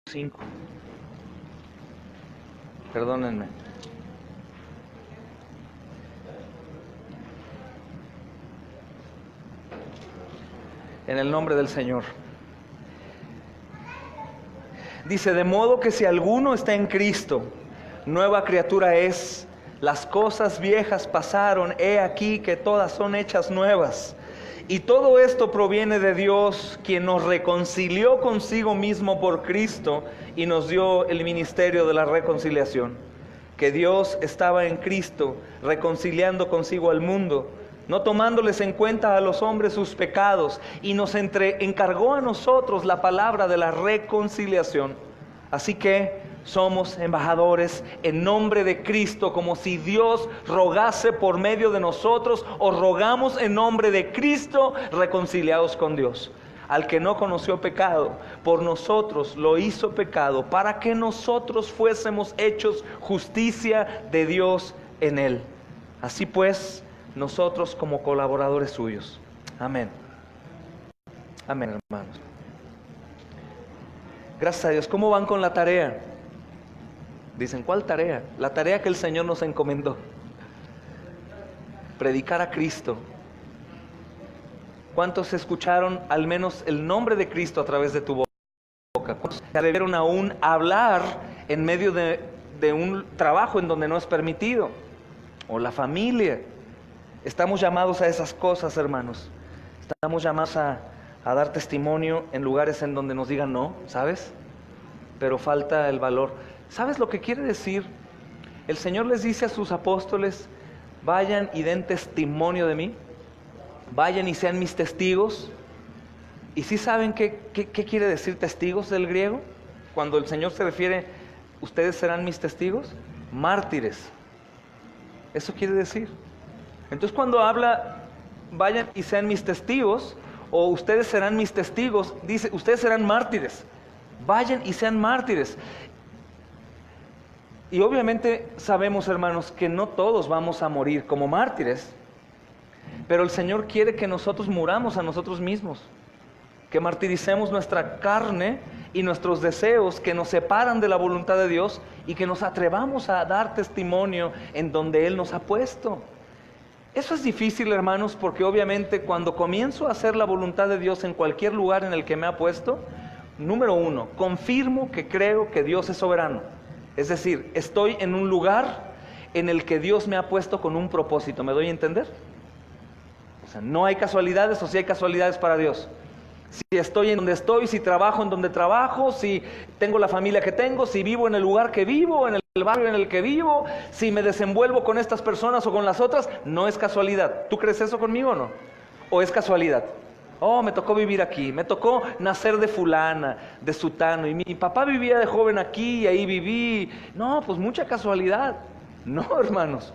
5. Perdónenme. En el nombre del Señor. Dice, de modo que si alguno está en Cristo, nueva criatura es. Las cosas viejas pasaron, he aquí que todas son hechas nuevas. Y todo esto proviene de Dios, quien nos reconcilió consigo mismo por Cristo y nos dio el ministerio de la reconciliación. Que Dios estaba en Cristo reconciliando consigo al mundo, no tomándoles en cuenta a los hombres sus pecados, y nos encargó a nosotros la palabra de la reconciliación. Así que somos embajadores en nombre de Cristo, como si Dios rogase por medio de nosotros, o rogamos en nombre de Cristo, reconciliados con Dios. Al que no conoció pecado, por nosotros lo hizo pecado, para que nosotros fuésemos hechos justicia de Dios en él. Así pues, nosotros como colaboradores suyos. Amén. Amén, hermanos. Gracias a Dios. ¿Cómo van con la tarea? Dicen, ¿cuál tarea? La tarea que el Señor nos encomendó. Predicar a Cristo. ¿Cuántos escucharon al menos el nombre de Cristo a través de tu boca? ¿Cuántos se atrevieron aún a hablar en medio de un trabajo en donde no es permitido? O la familia. Estamos llamados a esas cosas, hermanos. Estamos llamados a dar testimonio en lugares en donde nos digan no, ¿sabes? Pero falta el valor. ¿Sabes lo que quiere decir? El Señor les dice a sus apóstoles, vayan y den testimonio de mí. Vayan y sean mis testigos. ¿Y sí saben qué quiere decir testigos del griego? Cuando el Señor se refiere, ustedes serán mis testigos, mártires. Eso quiere decir. Entonces cuando habla, vayan y sean mis testigos, o ustedes serán mis testigos, dice, ustedes serán mártires. Vayan y sean mártires. Y obviamente sabemos, hermanos, que no todos vamos a morir como mártires, pero el Señor quiere que nosotros muramos a nosotros mismos, que martiricemos nuestra carne y nuestros deseos que nos separan de la voluntad de Dios, y que nos atrevamos a dar testimonio en donde Él nos ha puesto. Eso es difícil, hermanos, porque obviamente cuando comienzo a hacer la voluntad de Dios en cualquier lugar en el que me ha puesto, número uno, confirmo que creo que Dios es soberano. Es decir, estoy en un lugar en el que Dios me ha puesto con un propósito. ¿Me doy a entender? O sea, no hay casualidades, o sí hay casualidades para Dios. Si estoy en donde estoy, si trabajo en donde trabajo, si tengo la familia que tengo, si vivo en el lugar que vivo, en el barrio en el que vivo, si me desenvuelvo con estas personas o con las otras, no es casualidad. ¿Tú crees eso conmigo o no? ¿O es casualidad? Oh, me tocó vivir aquí, me tocó nacer de fulana, de sutano, y mi papá vivía de joven aquí y ahí viví. No, pues mucha casualidad. No, hermanos,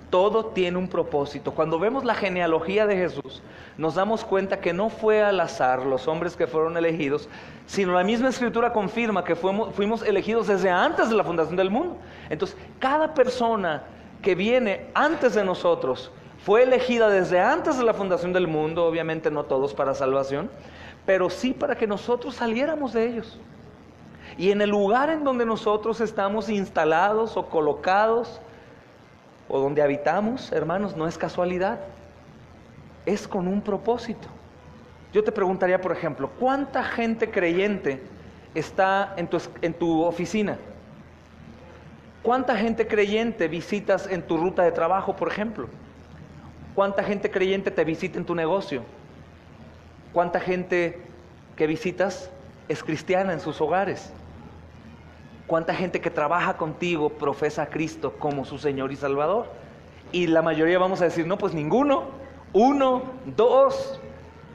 todo tiene un propósito. Cuando vemos la genealogía de Jesús, nos damos cuenta que no fue al azar los hombres que fueron elegidos, sino la misma Escritura confirma que fuimos elegidos desde antes de la fundación del mundo. Entonces, cada persona que viene antes de nosotros fue elegida desde antes de la fundación del mundo. Obviamente no todos para salvación, pero sí para que nosotros saliéramos de ellos. Y en el lugar en donde nosotros estamos instalados o colocados, o donde habitamos, hermanos, no es casualidad, es con un propósito. Yo te preguntaría, por ejemplo, ¿cuánta gente creyente está en tu oficina? ¿Cuánta gente creyente visitas en tu ruta de trabajo, por ejemplo? ¿Cuánta gente creyente te visita en tu negocio? ¿Cuánta gente que visitas es cristiana en sus hogares? ¿Cuánta gente que trabaja contigo profesa a Cristo como su Señor y Salvador? Y la mayoría vamos a decir, no, pues ninguno. 1, 2.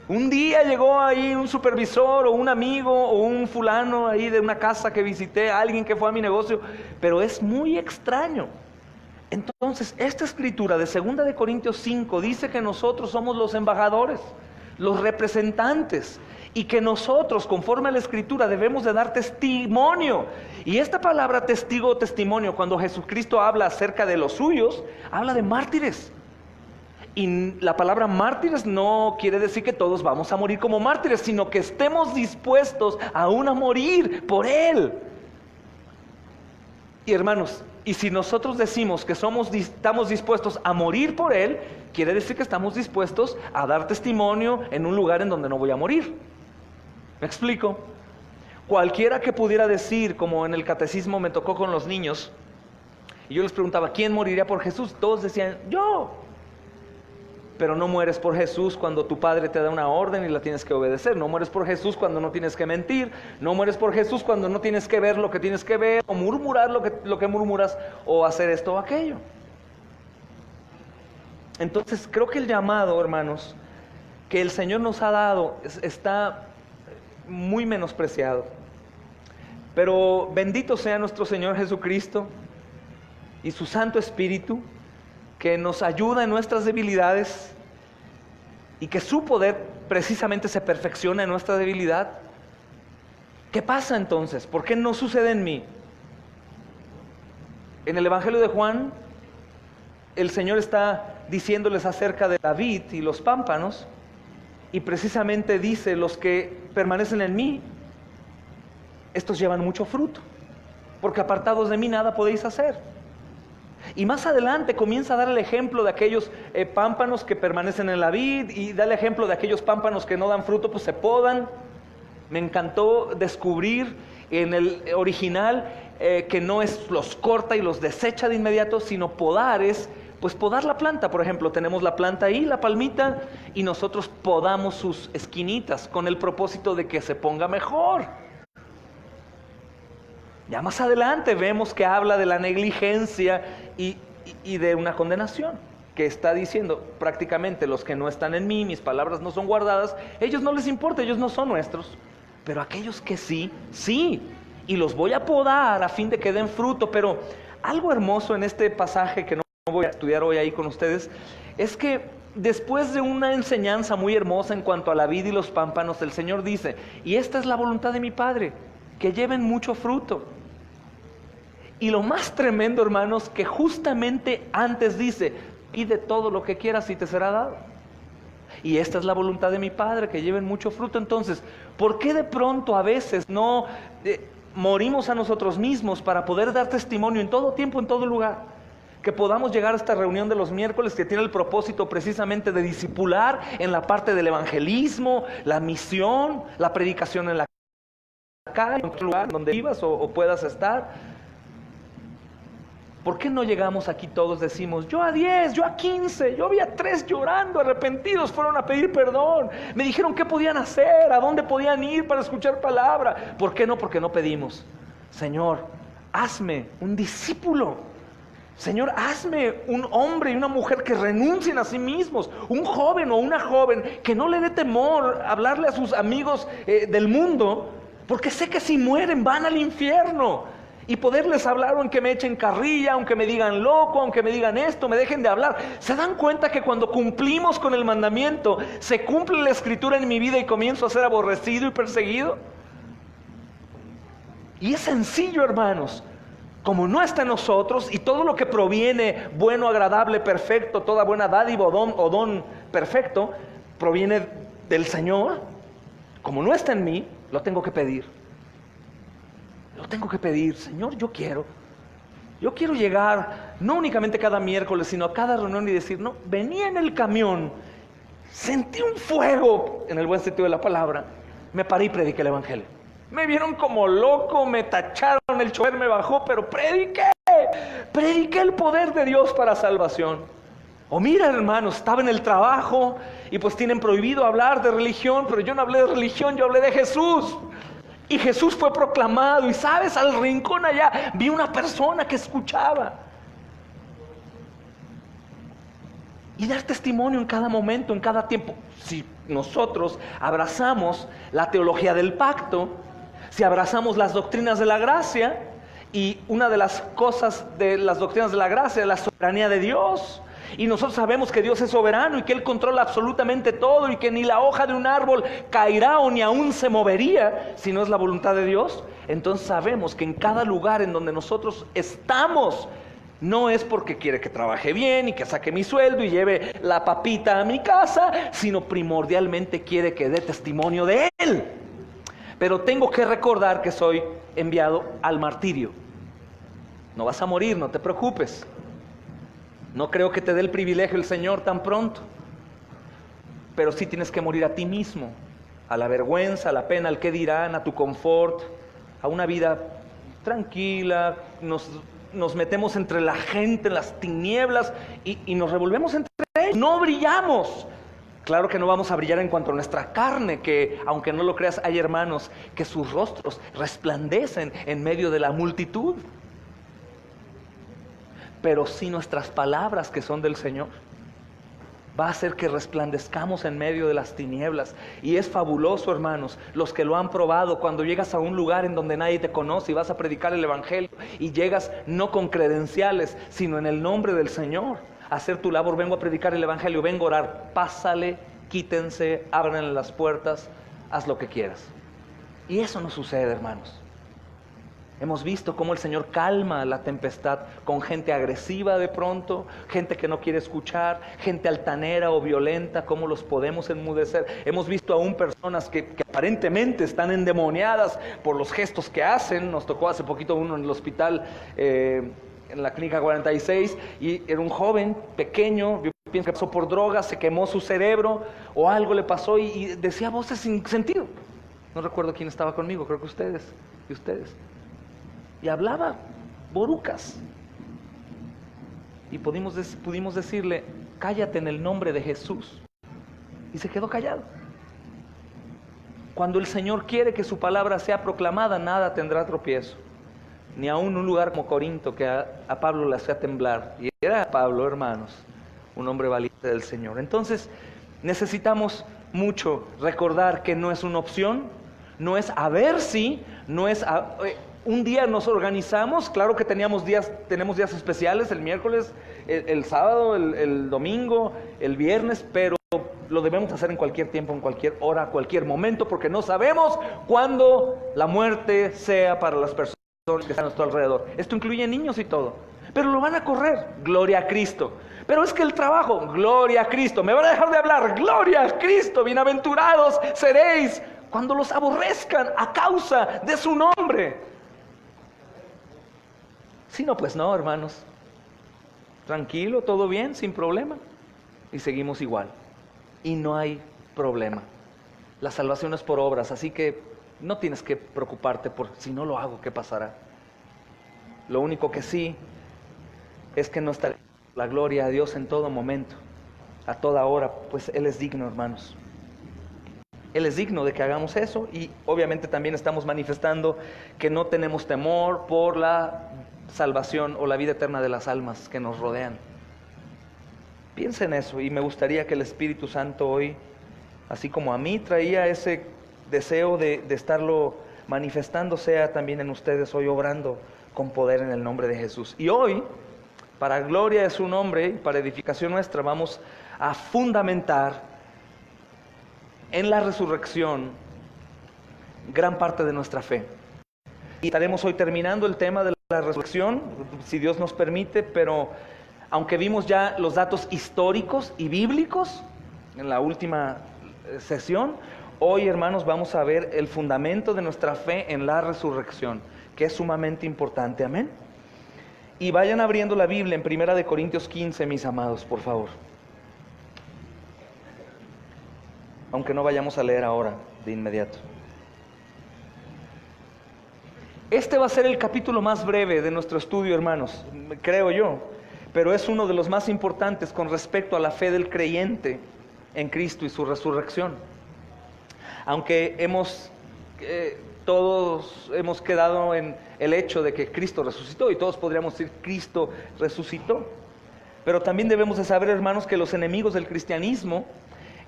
Un día llegó ahí un supervisor o un amigo o un fulano ahí de una casa que visité, alguien que fue a mi negocio, pero es muy extraño. Entonces, esta escritura de 2 de Corintios 5 dice que nosotros somos los embajadores, los representantes, y que nosotros, conforme a la Escritura, debemos de dar testimonio. Y esta palabra testigo o testimonio, cuando Jesucristo habla acerca de los suyos, habla de mártires. Y la palabra mártires no quiere decir que todos vamos a morir como mártires, sino que estemos dispuestos aún a morir por Él. Y hermanos, y si nosotros decimos que estamos dispuestos a morir por Él, quiere decir que estamos dispuestos a dar testimonio en un lugar en donde no voy a morir. ¿Me explico? Cualquiera que pudiera decir, como en el catecismo me tocó con los niños, y yo les preguntaba, ¿quién moriría por Jesús? Todos decían, yo. Pero no mueres por Jesús cuando tu padre te da una orden y la tienes que obedecer. No mueres por Jesús cuando no tienes que mentir. No mueres por Jesús cuando no tienes que ver lo que tienes que ver, o murmurar lo que murmuras, o hacer esto o aquello. Entonces creo que el llamado, hermanos, que el Señor nos ha dado está muy menospreciado. Pero bendito sea nuestro Señor Jesucristo y su Santo Espíritu, que nos ayuda en nuestras debilidades y que su poder precisamente se perfecciona en nuestra debilidad. ¿Qué pasa entonces? ¿Por qué no sucede en mí? En el Evangelio de Juan, el Señor está diciéndoles acerca de la vid y los pámpanos, y precisamente dice, los que permanecen en mí, estos llevan mucho fruto, porque apartados de mí nada podéis hacer. Y más adelante comienza a dar el ejemplo de aquellos pámpanos que permanecen en la vid, y da el ejemplo de aquellos pámpanos que no dan fruto, pues se podan. Me encantó descubrir en el original que no es los corta y los desecha de inmediato, sino podar es, pues podar la planta. Por ejemplo, tenemos la planta ahí, la palmita, y nosotros podamos sus esquinitas con el propósito de que se ponga mejor. Ya más adelante vemos que habla de la negligencia y de una condenación, que está diciendo prácticamente, los que no están en mí, mis palabras no son guardadas, ellos no les importa, ellos no son nuestros, pero aquellos que sí, sí, y los voy a podar a fin de que den fruto. Pero algo hermoso en este pasaje que no voy a estudiar hoy ahí con ustedes, es que después de una enseñanza muy hermosa en cuanto a la vid y los pámpanos, el Señor dice, y esta es la voluntad de mi Padre, que lleven mucho fruto. Y lo más tremendo, hermanos, que justamente antes dice, pide todo lo que quieras y te será dado. Y esta es la voluntad de mi Padre, que lleven mucho fruto. Entonces, ¿por qué de pronto a veces no morimos a nosotros mismos para poder dar testimonio en todo tiempo, en todo lugar? Que podamos llegar a esta reunión de los miércoles, que tiene el propósito precisamente de discipular en la parte del evangelismo, la misión, la predicación en la calle, en otro lugar donde vivas o puedas estar. ¿Por qué no llegamos aquí todos, decimos, yo a 10, yo a 15, yo vi a 3 llorando, arrepentidos, fueron a pedir perdón, me dijeron qué podían hacer, a dónde podían ir para escuchar palabra? ¿Por qué no? Porque no pedimos, Señor, hazme un discípulo. Señor, hazme un hombre y una mujer que renuncien a sí mismos, un joven o una joven que no le dé temor hablarle a sus amigos del mundo, porque sé que si mueren van al infierno. Y poderles hablar aunque me echen carrilla, aunque me digan loco, aunque me digan esto, me dejen de hablar. ¿Se dan cuenta que cuando cumplimos con el mandamiento, se cumple la escritura en mi vida y comienzo a ser aborrecido y perseguido? Y es sencillo, hermanos. Como no está en nosotros, y todo lo que proviene bueno, agradable, perfecto, toda buena dádiva o don perfecto, proviene del Señor. Como no está en mí, lo tengo que pedir. Lo tengo que pedir, Señor, yo quiero llegar, no únicamente cada miércoles, sino a cada reunión y decir, no, venía en el camión, sentí un fuego, en el buen sentido de la palabra, me paré y prediqué el evangelio. Me vieron como loco, me tacharon, el chofer me bajó, pero prediqué el poder de Dios para salvación. O mira, hermanos, estaba en el trabajo y pues tienen prohibido hablar de religión, pero yo no hablé de religión, yo hablé de Jesús. Y Jesús fue proclamado, y sabes, al rincón allá vi una persona que escuchaba. Y dar testimonio en cada momento, en cada tiempo. Si nosotros abrazamos la teología del pacto, si abrazamos las doctrinas de la gracia, y una de las cosas de las doctrinas de la gracia es la soberanía de Dios. Y nosotros sabemos que Dios es soberano y que Él controla absolutamente todo, y que ni la hoja de un árbol caerá o ni aún se movería si no es la voluntad de Dios. Entonces sabemos que en cada lugar en donde nosotros estamos No es porque quiere que trabaje bien y que saque mi sueldo y lleve la papita a mi casa, sino primordialmente quiere que dé testimonio de Él. Pero tengo que recordar que soy enviado al martirio. No vas a morir, no te preocupes. No creo que te dé el privilegio el Señor tan pronto. Pero sí tienes que morir a ti mismo, a la vergüenza, a la pena, al qué dirán, a tu confort, a una vida tranquila. Nos metemos entre la gente, en las tinieblas, y nos revolvemos entre ellos. No brillamos. Claro que no vamos a brillar en cuanto a nuestra carne, que aunque no lo creas, hay hermanos que sus rostros resplandecen en medio de la multitud. Pero sí nuestras palabras, que son del Señor, va a hacer que resplandezcamos en medio de las tinieblas. Y es fabuloso, hermanos, los que lo han probado, cuando llegas a un lugar en donde nadie te conoce y vas a predicar el Evangelio, y llegas no con credenciales, sino en el nombre del Señor, a hacer tu labor. Vengo a predicar el Evangelio, vengo a orar. Pásale, quítense, ábranle las puertas, haz lo que quieras. Y eso no sucede, hermanos. Hemos visto cómo el Señor calma la tempestad con gente agresiva de pronto, gente que no quiere escuchar, gente altanera o violenta, cómo los podemos enmudecer. Hemos visto aún personas que aparentemente están endemoniadas por los gestos que hacen. Nos tocó hace poquito uno en el hospital, en la clínica 46, y era un joven pequeño, yo pienso que pasó por drogas, se quemó su cerebro o algo le pasó, y decía voces sin sentido. No recuerdo quién estaba conmigo, creo que ustedes. Y hablaba borucas. Y pudimos decirle: cállate en el nombre de Jesús. Y se quedó callado. Cuando el Señor quiere que su palabra sea proclamada, nada tendrá tropiezo. Ni aún un lugar como Corinto, que a Pablo le hacía temblar. Y era Pablo, hermanos, un hombre valiente del Señor. Entonces necesitamos mucho recordar que no es una opción, no es a ver si, no es un día nos organizamos. Claro que tenemos días especiales, el miércoles, el sábado, el domingo, el viernes, pero lo debemos hacer en cualquier tiempo, en cualquier hora, cualquier momento, porque no sabemos cuándo la muerte sea para las personas que están a nuestro alrededor. Esto incluye niños y todo, pero lo van a correr, gloria a Cristo. Pero es que el trabajo, gloria a Cristo. Me van a dejar de hablar, gloria a Cristo. Bienaventurados seréis cuando los aborrezcan a causa de su nombre. Si no, pues no, hermanos. Tranquilo, todo bien, sin problema. Y seguimos igual. Y no hay problema. La salvación es por obras, así que no tienes que preocuparte por si no lo hago, ¿qué pasará? Lo único que sí es que no estaré la gloria a Dios en todo momento, a toda hora, pues Él es digno, hermanos. Él es digno de que hagamos eso, y obviamente también estamos manifestando que no tenemos temor por la salvación o la vida eterna de las almas que nos rodean. Piensa en eso, y me gustaría que el Espíritu Santo hoy, así como a mí traía ese deseo de estarlo manifestando, sea también en ustedes hoy obrando con poder en el nombre de Jesús. Y hoy, para gloria de su nombre y para edificación nuestra, vamos a fundamentar en la resurrección gran parte de nuestra fe. Y estaremos hoy terminando el tema de la resurrección, si Dios nos permite, pero aunque vimos ya los datos históricos y bíblicos en la última sesión, hoy, hermanos, vamos a ver el fundamento de nuestra fe en la resurrección, que es sumamente importante. Amén. Y vayan abriendo la Biblia en 1 Corintios 15, mis amados, por favor. Aunque no vayamos a leer ahora de inmediato. Este va a ser el capítulo más breve de nuestro estudio, hermanos, creo yo, pero es uno de los más importantes con respecto a la fe del creyente en Cristo y su resurrección. Aunque todos hemos quedado en el hecho de que Cristo resucitó, y todos podríamos decir Cristo resucitó, pero también debemos de saber, hermanos, que los enemigos del cristianismo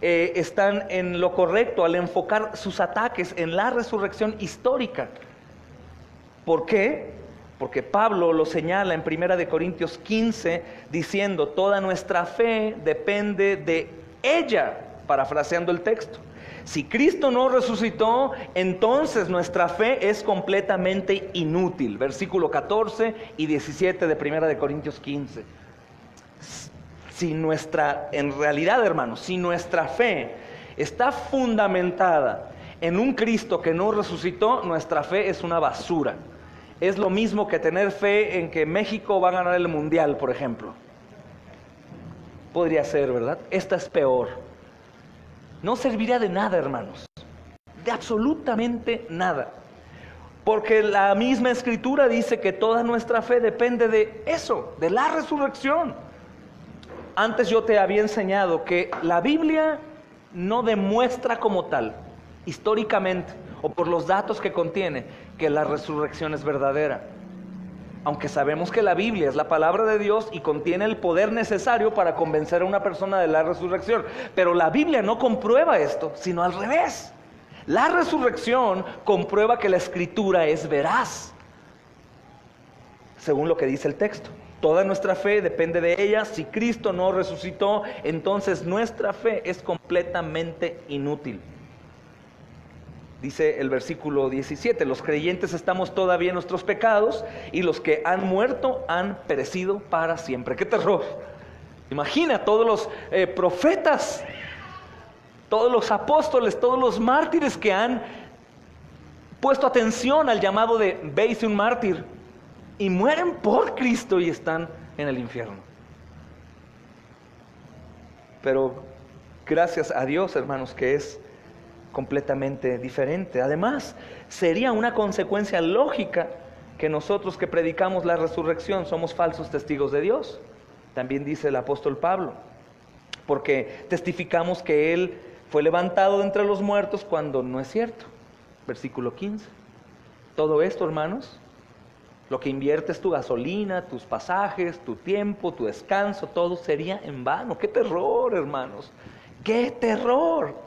están en lo correcto al enfocar sus ataques en la resurrección histórica. ¿Por qué? Porque Pablo lo señala en 1 Corintios 15 diciendo: toda nuestra fe depende de ella, parafraseando el texto. Si Cristo no resucitó, entonces nuestra fe es completamente inútil. Versículo 14 y 17 de 1 de Corintios 15. En realidad, hermanos, si nuestra fe está fundamentada en un Cristo que no resucitó, nuestra fe es una basura. Es lo mismo que tener fe en que México va a ganar el mundial, por ejemplo. Podría ser, ¿verdad? Esta es peor. No serviría de nada, hermanos. De absolutamente nada. Porque la misma Escritura dice que toda nuestra fe depende de eso, de la resurrección. Antes yo te había enseñado que la Biblia no demuestra como tal, históricamente, o por los datos que contiene, que la resurrección es verdadera. Aunque sabemos que la Biblia es la palabra de Dios y contiene el poder necesario para convencer a una persona de la resurrección. Pero la Biblia no comprueba esto, sino al revés. La resurrección comprueba que la Escritura es veraz, según lo que dice el texto. Toda nuestra fe depende de ella. Si Cristo no resucitó, entonces nuestra fe es completamente inútil. Dice el versículo 17, los creyentes estamos todavía en nuestros pecados y los que han muerto han perecido para siempre. ¡Qué terror! Imagina todos los profetas, todos los apóstoles, todos los mártires que han puesto atención al llamado de ve y sé un mártir y mueren por Cristo y están en el infierno. Pero gracias a Dios, hermanos, que es completamente diferente. Además, sería una consecuencia lógica que nosotros que predicamos la resurrección somos falsos testigos de Dios. También dice el apóstol Pablo, porque testificamos que Él fue levantado de entre los muertos cuando no es cierto. Versículo 15. Todo esto, hermanos, lo que inviertes tu gasolina, tus pasajes, tu tiempo, tu descanso, todo sería en vano. ¡Qué terror, hermanos! ¡Qué terror!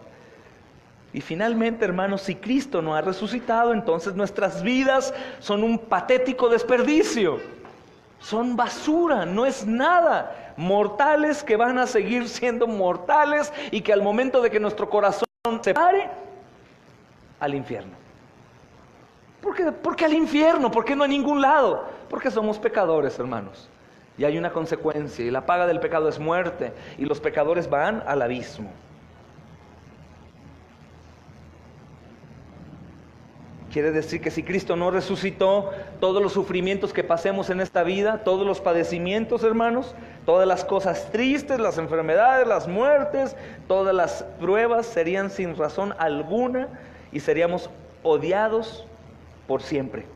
Y finalmente, hermanos, si Cristo no ha resucitado, entonces nuestras vidas son un patético desperdicio. Son basura, no es nada. Mortales que van a seguir siendo mortales y que al momento de que nuestro corazón se pare, al infierno. ¿Por qué al infierno? ¿Por qué no a ningún lado? Porque somos pecadores, hermanos. Y hay una consecuencia, y la paga del pecado es muerte, y los pecadores van al abismo. Quiere decir que si Cristo no resucitó, todos los sufrimientos que pasemos en esta vida, todos los padecimientos, hermanos, todas las cosas tristes, las enfermedades, las muertes, todas las pruebas serían sin razón alguna y seríamos odiados por siempre.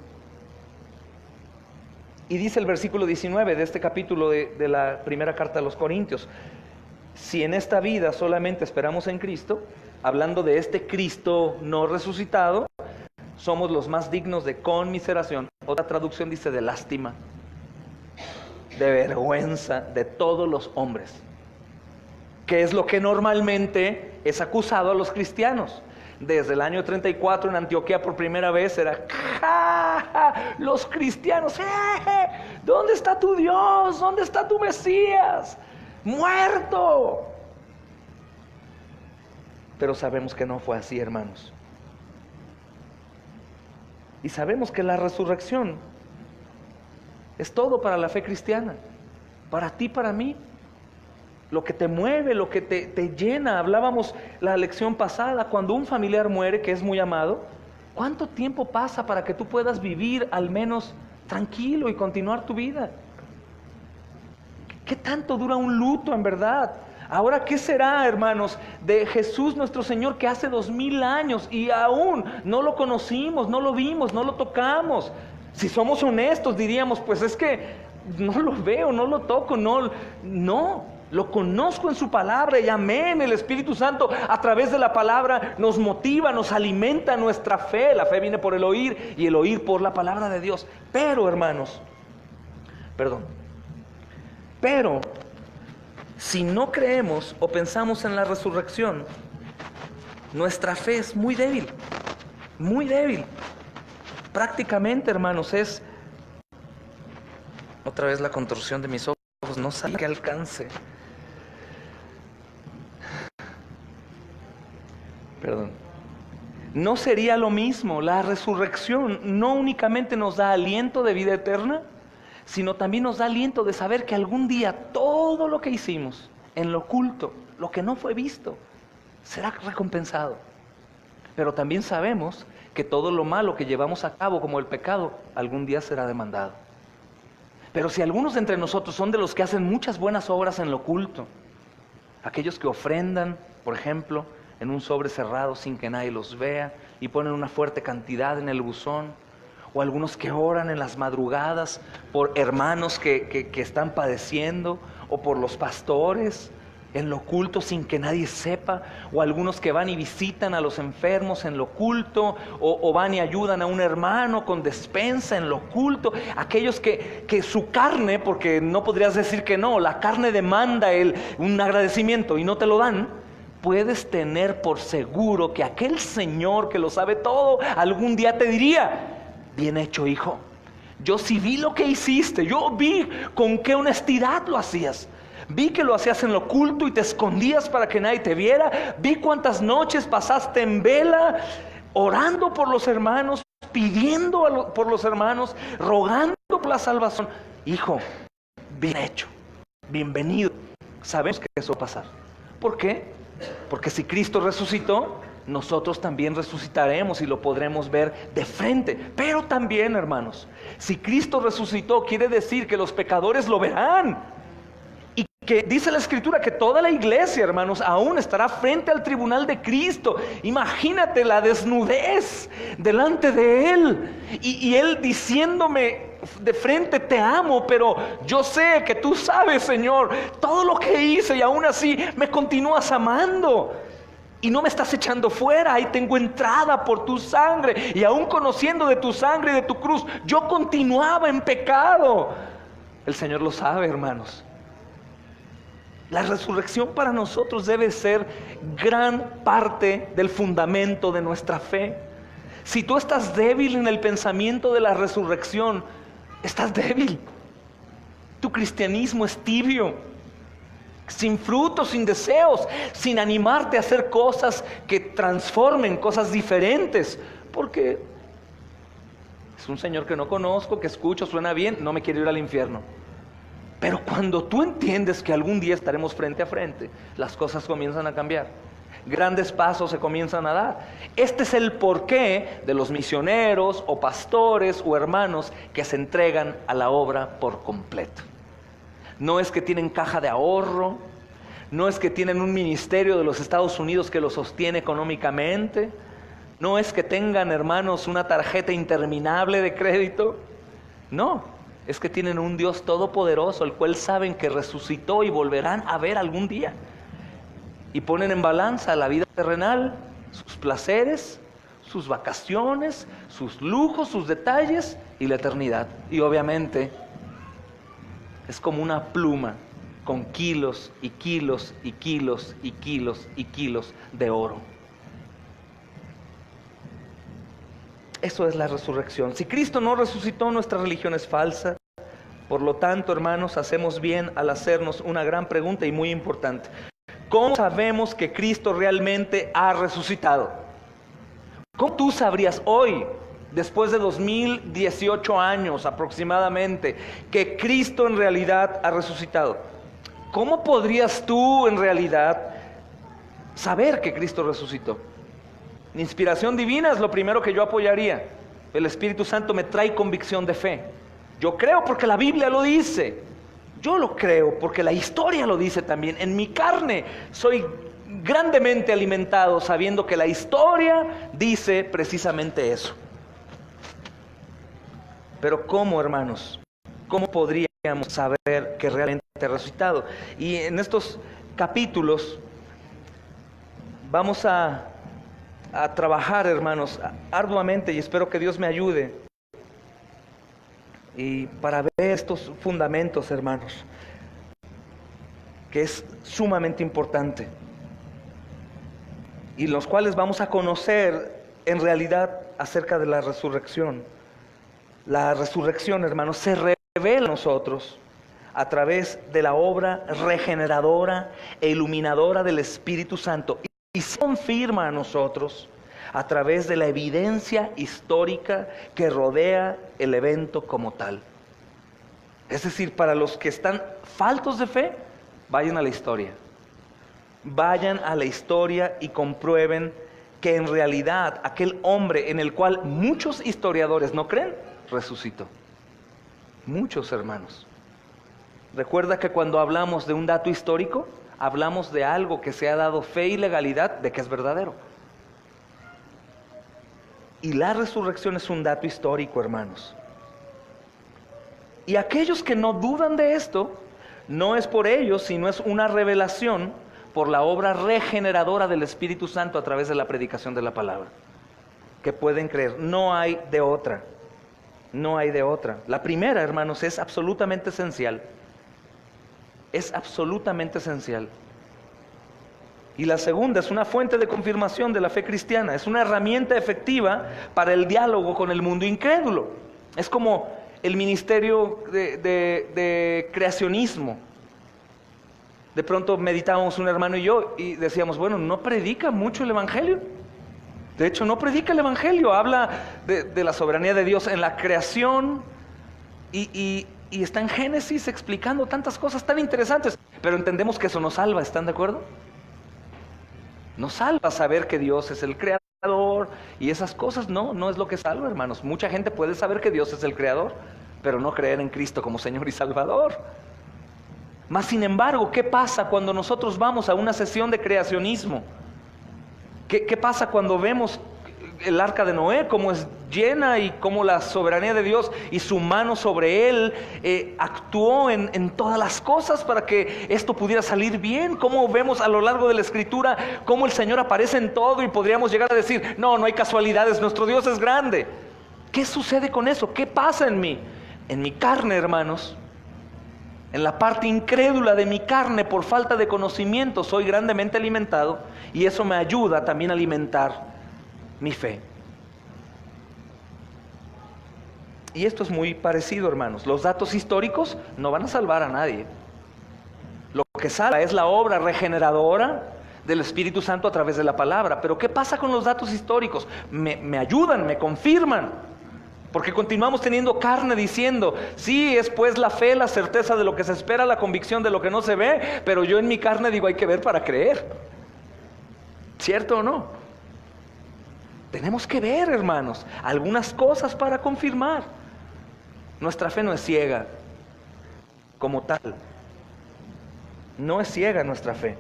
Y dice el versículo 19 de este capítulo de la primera carta a los Corintios, si en esta vida solamente esperamos en Cristo, hablando de este Cristo no resucitado, somos los más dignos de conmiseración. Otra traducción dice de lástima, de vergüenza de todos los hombres, que es lo que normalmente es acusado a los cristianos. Desde el año 34 en Antioquía por primera vez era ¡ja, ja! Los cristianos, ¿dónde está tu Dios? ¿Dónde está tu Mesías? ¡Muerto! Pero sabemos que no fue así, hermanos. Y sabemos que la resurrección es todo para la fe cristiana, para ti, para mí. Lo que te mueve, lo que te llena. Hablábamos la lección pasada, cuando un familiar muere que es muy amado, ¿cuánto tiempo pasa para que tú puedas vivir al menos tranquilo y continuar tu vida? ¿Qué tanto dura un luto en verdad? Ahora, ¿qué será, hermanos, de Jesús nuestro Señor que hace 2000 años y aún no lo conocimos, no lo vimos, no lo tocamos? Si somos honestos diríamos, pues es que no lo veo, no lo toco, no, lo conozco en su palabra y amén, el Espíritu Santo a través de la palabra nos motiva, nos alimenta nuestra fe. La fe viene por el oír y el oír por la palabra de Dios. Pero, hermanos, si no creemos o pensamos en la resurrección, nuestra fe es muy débil, muy débil. Prácticamente, hermanos, es otra vez la contorsión de mis ojos, no sé qué alcance. Perdón. ¿No sería lo mismo? La resurrección no únicamente nos da aliento de vida eterna, sino también nos da aliento de saber que algún día todo lo que hicimos en lo oculto, lo que no fue visto, será recompensado. Pero también sabemos que todo lo malo que llevamos a cabo, como el pecado, algún día será demandado. Pero si algunos de entre nosotros son de los que hacen muchas buenas obras en lo oculto, aquellos que ofrendan, por ejemplo, en un sobre cerrado sin que nadie los vea y ponen una fuerte cantidad en el buzón, o algunos que oran en las madrugadas por hermanos que están padeciendo, o por los pastores en lo oculto sin que nadie sepa, o algunos que van y visitan a los enfermos en lo oculto, o van y ayudan a un hermano con despensa en lo oculto, aquellos que su carne, porque no podrías decir que no, la carne demanda un agradecimiento y no te lo dan, puedes tener por seguro que aquel Señor que lo sabe todo, algún día te diría: bien hecho, hijo, yo sí vi lo que hiciste, yo vi con qué honestidad lo hacías. Vi que lo hacías en lo oculto y te escondías para que nadie te viera. Vi cuántas noches pasaste en vela, orando por los hermanos, pidiendo por los hermanos, rogando por la salvación. Hijo, bien hecho, bienvenido. Sabemos que eso va a pasar. ¿Por qué? Porque si Cristo resucitó, nosotros también resucitaremos y lo podremos ver de frente. Pero también, hermanos, si Cristo resucitó, quiere decir que los pecadores lo verán. Y que dice la Escritura que toda la iglesia, hermanos, aún estará frente al tribunal de Cristo. Imagínate la desnudez delante de Él. Y Él diciéndome de frente: te amo, pero yo sé que tú sabes, Señor, todo lo que hice y aún así me continúas amando. Y no me estás echando fuera, ahí tengo entrada por tu sangre. Y aún conociendo de tu sangre y de tu cruz, yo continuaba en pecado. El Señor lo sabe, hermanos. La resurrección para nosotros debe ser gran parte del fundamento de nuestra fe. Si tú estás débil en el pensamiento de la resurrección, estás débil. Tu cristianismo es tibio, sin frutos, sin deseos, sin animarte a hacer cosas que transformen, cosas diferentes, porque es un Señor que no conozco, que escucho, suena bien, no me quiero ir al infierno. Pero cuando tú entiendes que algún día estaremos frente a frente, las cosas comienzan a cambiar. Grandes pasos se comienzan a dar. Este es el porqué de los misioneros o pastores o hermanos que se entregan a la obra por completo. No es que tienen caja de ahorro, no es que tienen un ministerio de los Estados Unidos que los sostiene económicamente, no es que tengan, hermanos, una tarjeta interminable de crédito. No, es que tienen un Dios todopoderoso, el cual saben que resucitó y volverán a ver algún día. Y ponen en balanza la vida terrenal, sus placeres, sus vacaciones, sus lujos, sus detalles y la eternidad. Y obviamente es como una pluma con kilos y kilos y kilos y kilos y kilos de oro. Eso es la resurrección. Si Cristo no resucitó, nuestra religión es falsa. Por lo tanto, hermanos, hacemos bien al hacernos una gran pregunta y muy importante. ¿Cómo sabemos que Cristo realmente ha resucitado? ¿Cómo tú sabrías hoy, después de 2018 años aproximadamente, que Cristo en realidad ha resucitado? ¿Cómo podrías tú en realidad saber que Cristo resucitó? Inspiración divina es lo primero que yo apoyaría. El Espíritu Santo me trae convicción de fe. Yo creo porque la Biblia lo dice. Yo lo creo porque la historia lo dice también. En mi carne soy grandemente alimentado sabiendo que la historia dice precisamente eso. Pero ¿cómo, hermanos? ¿Cómo podríamos saber que realmente ha resucitado? Y en estos capítulos vamos a trabajar, hermanos, arduamente, y espero que Dios me ayude y para ver estos fundamentos, hermanos, que es sumamente importante y los cuales vamos a conocer en realidad acerca de la resurrección. La resurrección, hermanos, se revela a nosotros a través de la obra regeneradora e iluminadora del Espíritu Santo. Y se confirma a nosotros a través de la evidencia histórica que rodea el evento como tal. Es decir, para los que están faltos de fe, vayan a la historia. Vayan a la historia y comprueben que en realidad aquel hombre en el cual muchos historiadores no creen, resucitó. Muchos hermanos. Recuerda que cuando hablamos de un dato histórico, hablamos de algo que se ha dado fe y legalidad de que es verdadero. Y la resurrección es un dato histórico, hermanos. Y aquellos que no dudan de esto, no es por ellos, sino es una revelación por la obra regeneradora del Espíritu Santo a través de la predicación de la palabra, que pueden creer. No hay de otra. No hay de otra. La primera, hermanos, es absolutamente esencial. Es absolutamente esencial. Y la segunda es una fuente de confirmación de la fe cristiana. Es una herramienta efectiva para el diálogo con el mundo incrédulo. Es como el ministerio de creacionismo. De pronto meditábamos un hermano y yo y decíamos, bueno, no predica mucho el Evangelio. De hecho, no predica el Evangelio. Habla de la soberanía de Dios en la creación y está en Génesis explicando tantas cosas tan interesantes. Pero entendemos que eso no salva, ¿están de acuerdo? No salva saber que Dios es el creador y esas cosas. No es lo que salva, hermanos. Mucha gente puede saber que Dios es el creador, pero no creer en Cristo como Señor y Salvador. Mas sin embargo, ¿qué pasa cuando nosotros vamos a una sesión de creacionismo? ¿Qué pasa cuando vemos el arca de Noé, cómo es llena y cómo la soberanía de Dios y su mano sobre él actuó en todas las cosas para que esto pudiera salir bien? Cómo vemos a lo largo de la Escritura cómo el Señor aparece en todo y podríamos llegar a decir, no hay casualidades, nuestro Dios es grande. ¿Qué sucede con eso? ¿Qué pasa en mí? En mi carne, hermanos. En la parte incrédula de mi carne, por falta de conocimiento, soy grandemente alimentado y eso me ayuda también a alimentar mi fe. Y esto es muy parecido, hermanos. Los datos históricos no van a salvar a nadie. Lo que salva es la obra regeneradora del Espíritu Santo a través de la palabra. Pero ¿qué pasa con los datos históricos? Me ayudan, me confirman. Porque continuamos teniendo carne diciendo, sí, es pues la fe, la certeza de lo que se espera, la convicción de lo que no se ve, pero yo en mi carne digo, hay que ver para creer. ¿Cierto o no? Tenemos que ver, hermanos, algunas cosas para confirmar. Nuestra fe no es ciega como tal. No es ciega nuestra fe.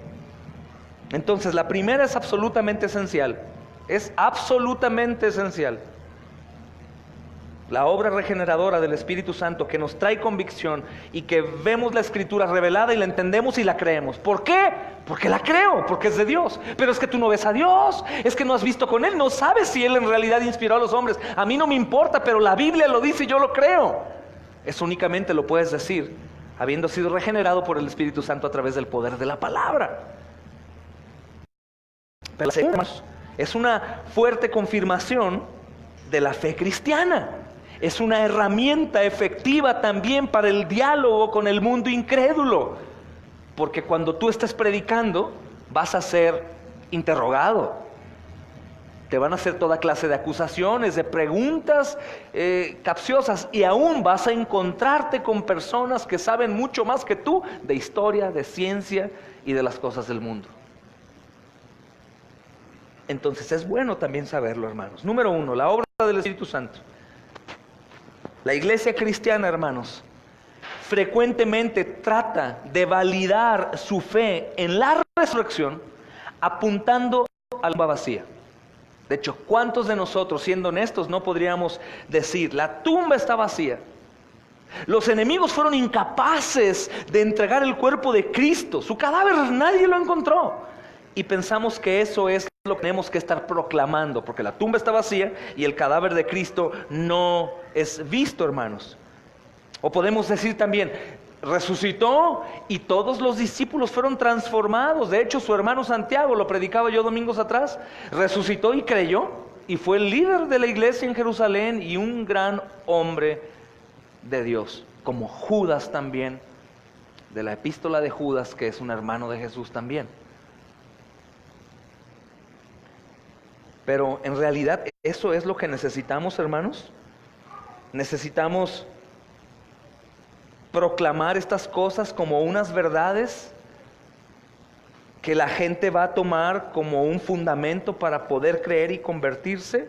Entonces, la primera es absolutamente esencial. Es absolutamente esencial. La obra regeneradora del Espíritu Santo que nos trae convicción y que vemos la Escritura revelada y la entendemos y la creemos. ¿Por qué? Porque la creo, porque es de Dios. Pero es que tú no ves a Dios, es que no has visto con Él, no sabes si Él en realidad inspiró a los hombres. A mí no me importa, pero la Biblia lo dice y yo lo creo. Eso únicamente lo puedes decir habiendo sido regenerado por el Espíritu Santo a través del poder de la palabra. Pero es una fuerte confirmación de la fe cristiana. Es una herramienta efectiva también para el diálogo con el mundo incrédulo. Porque cuando tú estés predicando, vas a ser interrogado. Te van a hacer toda clase de acusaciones, de preguntas capciosas. Y aún vas a encontrarte con personas que saben mucho más que tú de historia, de ciencia y de las cosas del mundo. Entonces es bueno también saberlo, hermanos. Número 1, la obra del Espíritu Santo. La iglesia cristiana, hermanos, frecuentemente trata de validar su fe en la resurrección apuntando a la tumba vacía. De hecho, ¿cuántos de nosotros, siendo honestos, no podríamos decir, la tumba está vacía? Los enemigos fueron incapaces de entregar el cuerpo de Cristo. Su cadáver nadie lo encontró. Y pensamos que eso es lo que tenemos que estar proclamando, porque la tumba está vacía y el cadáver de Cristo no es visto, hermanos. O podemos decir también, resucitó y todos los discípulos fueron transformados. De hecho, su hermano Santiago, lo predicaba yo domingos atrás, resucitó y creyó y fue el líder de la iglesia en Jerusalén y un gran hombre de Dios, como Judas también, de la epístola de Judas, que es un hermano de Jesús también. Pero en realidad eso es lo que necesitamos, hermanos. Necesitamos proclamar estas cosas como unas verdades que la gente va a tomar como un fundamento para poder creer y convertirse.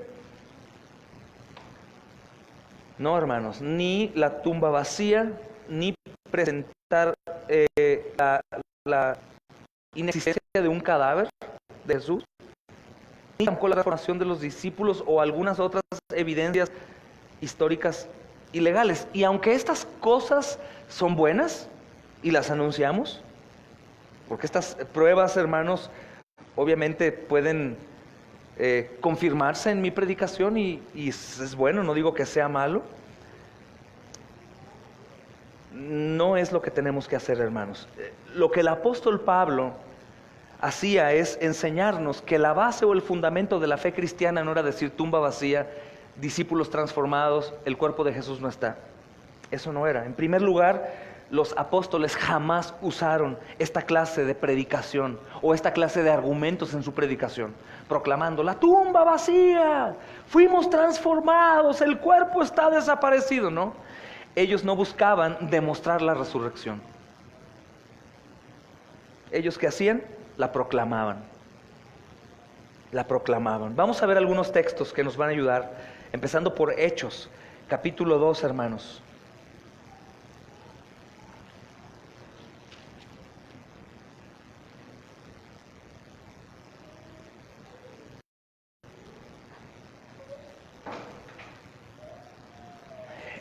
No, hermanos, ni la tumba vacía, ni presentar la inexistencia de un cadáver de Jesús, ni tampoco la transformación de los discípulos o algunas otras evidencias históricas y legales. Y aunque estas cosas son buenas y las anunciamos, porque estas pruebas, hermanos, obviamente pueden confirmarse en mi predicación y es bueno, no digo que sea malo. No es lo que tenemos que hacer, hermanos. Lo que el apóstol Pablo hacía es enseñarnos que la base o el fundamento de la fe cristiana no era decir tumba vacía, discípulos transformados, el cuerpo de Jesús no está. Eso no era. En primer lugar, los apóstoles jamás usaron esta clase de predicación o esta clase de argumentos en su predicación, proclamando la tumba vacía, fuimos transformados, el cuerpo está desaparecido, ¿no? Ellos no buscaban demostrar la resurrección. ¿Ellos qué hacían? La proclamaban. La proclamaban. Vamos a ver algunos textos que nos van a ayudar, empezando por Hechos, capítulo 2, hermanos.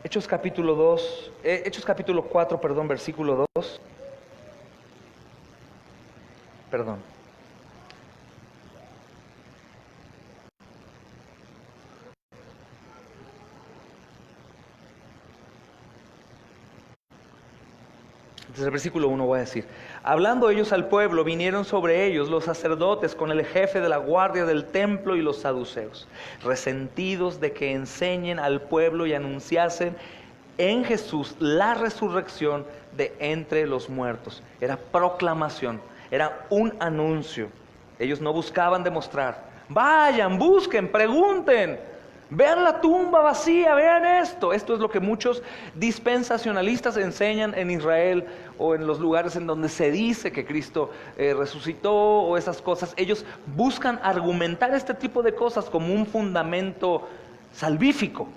Hechos capítulo 4, perdón, versículo 2. Perdón. Desde el versículo 1 voy a decir: hablando ellos al pueblo, vinieron sobre ellos los sacerdotes con el jefe de la guardia del templo y los saduceos, resentidos de que enseñen al pueblo y anunciasen en Jesús la resurrección de entre los muertos. Era proclamación, era un anuncio. Ellos no buscaban demostrar. Vayan, busquen, pregunten, vean la tumba vacía, vean esto. Esto es lo que muchos dispensacionalistas enseñan en Israel o en los lugares en donde se dice que Cristo resucitó o esas cosas. Ellos buscan argumentar este tipo de cosas como un fundamento salvífico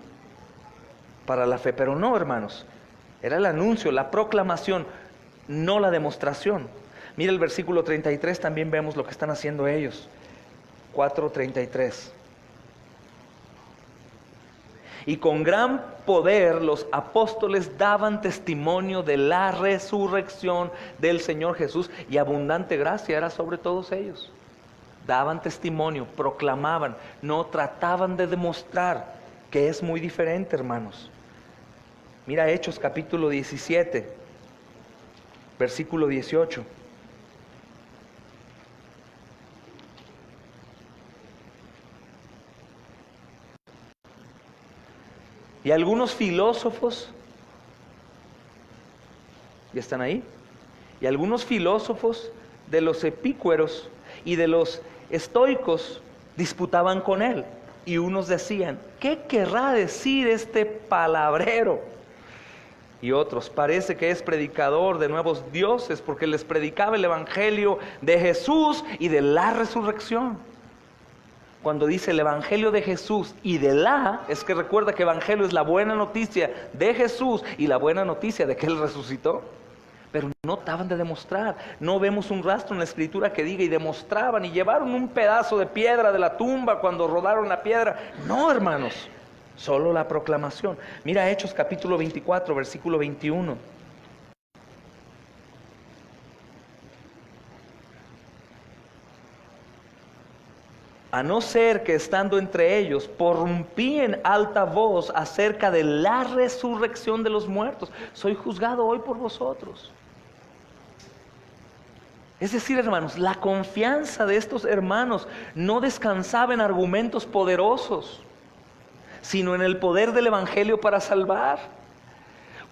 para la fe, pero no, hermanos. Era el anuncio, la proclamación, no la demostración. Mira el versículo 33, también vemos lo que están haciendo ellos. 4:33. Y con gran poder los apóstoles daban testimonio de la resurrección del Señor Jesús, y abundante gracia era sobre todos ellos. Daban testimonio, proclamaban, no trataban de demostrar, que es muy diferente, hermanos. Mira Hechos capítulo 17, versículo 18. Y algunos filósofos, ¿ya están ahí? Y algunos filósofos de los epicúreos y de los estoicos disputaban con él. Y unos decían: ¿qué querrá decir este palabrero? Y otros: parece que es predicador de nuevos dioses, porque les predicaba el evangelio de Jesús y de la resurrección. Cuando dice el evangelio de Jesús y de es que recuerda que evangelio es la buena noticia de Jesús y la buena noticia de que Él resucitó. Pero no trataban de demostrar. No vemos un rastro en la escritura que diga: y demostraban y llevaron un pedazo de piedra de la tumba cuando rodaron la piedra. No, hermanos, solo la proclamación. Mira Hechos capítulo 24, versículo 21. A no ser que estando entre ellos prorrumpí en alta voz acerca de la resurrección de los muertos, soy juzgado hoy por vosotros. Es decir, hermanos, la confianza de estos hermanos no descansaba en argumentos poderosos, sino en el poder del evangelio para salvar.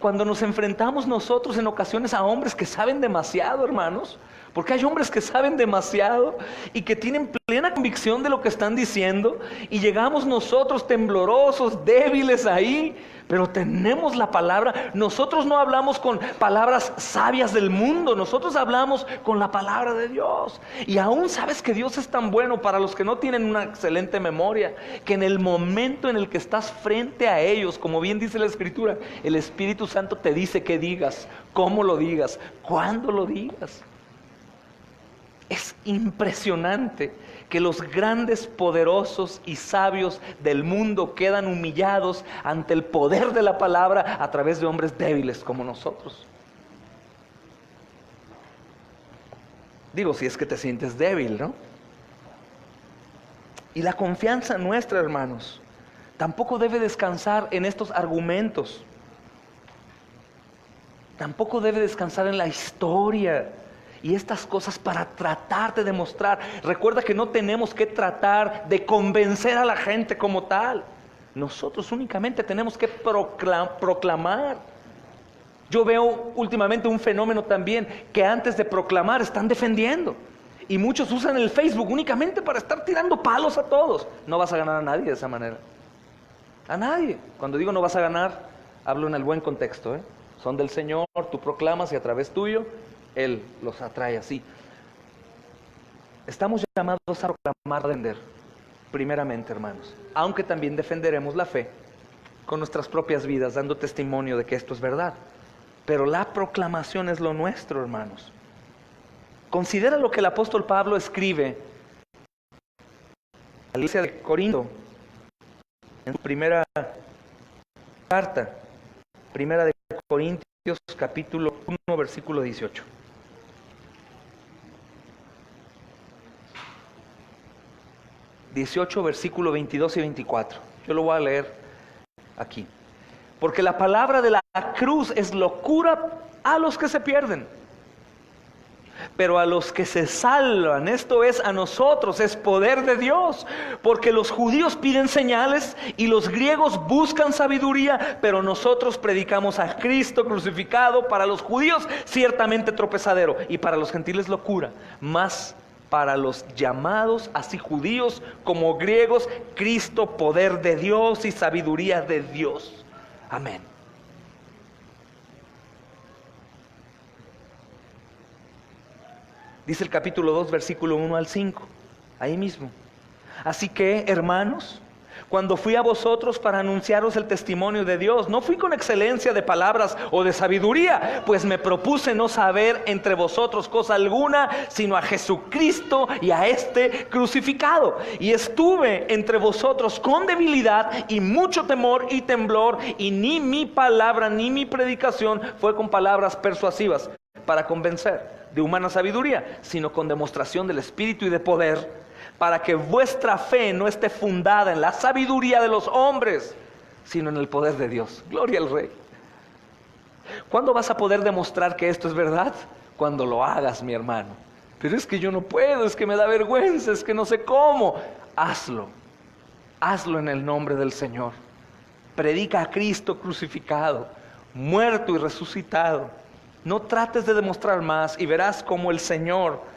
cuando nos enfrentamos nosotros en ocasiones a hombres que saben demasiado, hermanos, porque hay hombres que saben demasiado y que tienen plena convicción de lo que están diciendo, y llegamos nosotros temblorosos, débiles ahí, pero tenemos la palabra. Nosotros no hablamos con palabras sabias del mundo, nosotros hablamos con la palabra de Dios. Y aún sabes que Dios es tan bueno para los que no tienen una excelente memoria, que en el momento en el que estás frente a ellos, como bien dice la Escritura, el Espíritu Santo te dice qué digas, cómo lo digas, cuándo lo digas. Es impresionante que los grandes, poderosos y sabios del mundo quedan humillados ante el poder de la palabra a través de hombres débiles como nosotros. Digo, si es que te sientes débil, ¿no? Y la confianza nuestra, hermanos, tampoco debe descansar en estos argumentos. Tampoco debe descansar en la historia y estas cosas para tratar de demostrar. Recuerda que no tenemos que tratar de convencer a la gente como tal. Nosotros únicamente tenemos que proclamar. Yo veo últimamente un fenómeno también, que antes de proclamar están defendiendo. Y muchos usan el Facebook únicamente para estar tirando palos a todos. No vas a ganar a nadie de esa manera. A nadie. Cuando digo no vas a ganar, hablo en el buen contexto, ¿eh? Son del Señor, tú proclamas y a través tuyo Él los atrae así. Estamos llamados a proclamar, a defender, primeramente, hermanos, aunque también defenderemos la fe con nuestras propias vidas, dando testimonio de que esto es verdad. Pero la proclamación es lo nuestro, hermanos. Considera lo que el apóstol Pablo escribe a la iglesia de Corinto en su primera carta, primera de Corintios, capítulo 1, versículo 18. Versículo 22 y 24. Yo lo voy a leer aquí. Porque la palabra de la cruz es locura a los que se pierden, pero a los que se salvan, esto es, a nosotros, es poder de Dios. Porque los judíos piden señales y los griegos buscan sabiduría, pero nosotros predicamos a Cristo crucificado, para los judíos ciertamente tropezadero y para los gentiles locura, mas para los llamados, así judíos como griegos, Cristo poder de Dios y sabiduría de Dios. Amén. Dice el capítulo 2, versículo 1 al 5, ahí mismo. Así que, hermanos, cuando fui a vosotros para anunciaros el testimonio de Dios, no fui con excelencia de palabras o de sabiduría, pues me propuse no saber entre vosotros cosa alguna, sino a Jesucristo y a este crucificado. Y estuve entre vosotros con debilidad y mucho temor y temblor, y ni mi palabra ni mi predicación fue con palabras persuasivas para convencer de humana sabiduría, sino con demostración del Espíritu y de poder, para que vuestra fe no esté fundada en la sabiduría de los hombres, sino en el poder de Dios. Gloria al Rey. ¿Cuándo vas a poder demostrar que esto es verdad? Cuando lo hagas, mi hermano. Pero es que yo no puedo, es que me da vergüenza, es que no sé cómo. Hazlo. Hazlo en el nombre del Señor. Predica a Cristo crucificado, muerto y resucitado. No trates de demostrar más y verás cómo el Señor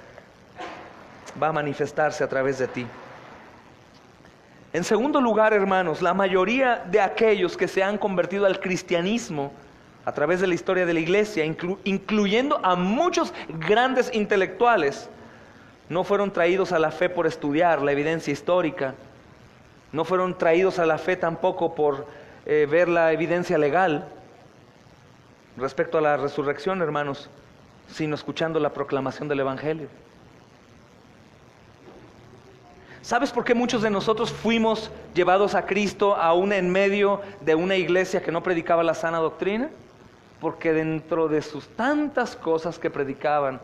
va a manifestarse a través de ti. En segundo lugar, hermanos, la mayoría de aquellos que se han convertido al cristianismo a través de la historia de la iglesia, incluyendo a muchos grandes intelectuales, no fueron traídos a la fe por estudiar la evidencia histórica, no fueron traídos a la fe tampoco por ver la evidencia legal respecto a la resurrección, hermanos, sino escuchando la proclamación del Evangelio. ¿Sabes por qué muchos de nosotros fuimos llevados a Cristo aún en medio de una iglesia que no predicaba la sana doctrina? Porque dentro de sus tantas cosas que predicaban,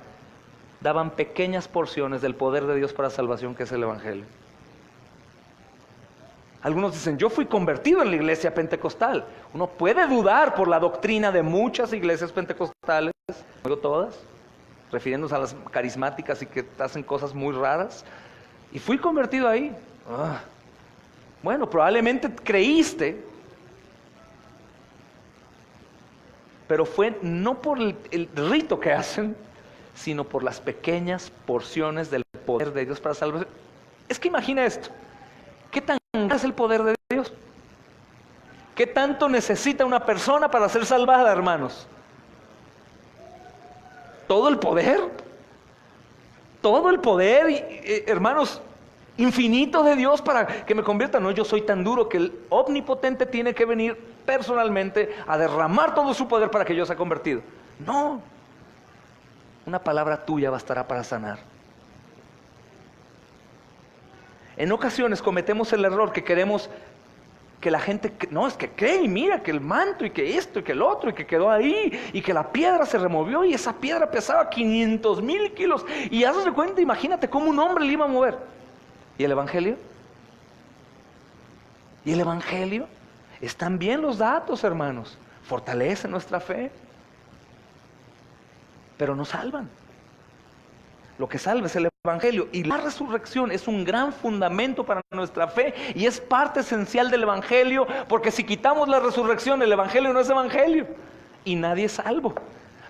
daban pequeñas porciones del poder de Dios para salvación, que es el Evangelio. Algunos dicen, yo fui convertido en la iglesia pentecostal. Uno puede dudar por la doctrina de muchas iglesias pentecostales, no digo todas, refiriéndose a las carismáticas y que hacen cosas muy raras. Y fui convertido ahí. Bueno, probablemente creíste, pero fue no por el rito que hacen, sino por las pequeñas porciones del poder de Dios para salvación. Es que imagina esto, ¿qué tan grande es el poder de Dios? ¿Qué tanto necesita una persona para ser salvada, hermanos? Todo el poder, hermanos, infinito de Dios para que me convierta. No, yo soy tan duro que el omnipotente tiene que venir personalmente a derramar todo su poder para que yo sea convertido. No, una palabra tuya bastará para sanar. En ocasiones cometemos el error que queremos que la gente, no, es que cree y mira que el manto y que esto y que el otro y que quedó ahí y que la piedra se removió y esa piedra pesaba 500,000 kilos y hazte cuenta, imagínate cómo un hombre le iba a mover. ¿Y el evangelio? ¿Y el evangelio? Están bien los datos, hermanos, fortalecen nuestra fe, pero no salvan. Lo que salva es el evangelio, y la resurrección es un gran fundamento para nuestra fe y es parte esencial del evangelio, porque si quitamos la resurrección, el evangelio no es evangelio y nadie es salvo.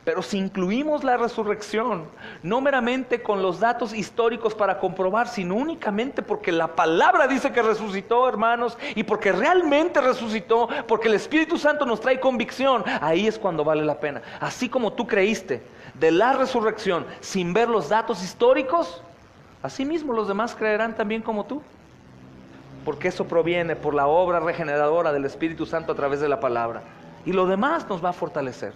Pero si incluimos la resurrección, no meramente con los datos históricos para comprobar, sino únicamente porque la palabra dice que resucitó, hermanos, y porque realmente resucitó, porque el Espíritu Santo nos trae convicción, ahí es cuando vale la pena. Así como tú creíste de la resurrección sin ver los datos históricos, así mismo los demás creerán también como tú, porque eso proviene por la obra regeneradora del Espíritu Santo a través de la palabra, y lo demás nos va a fortalecer.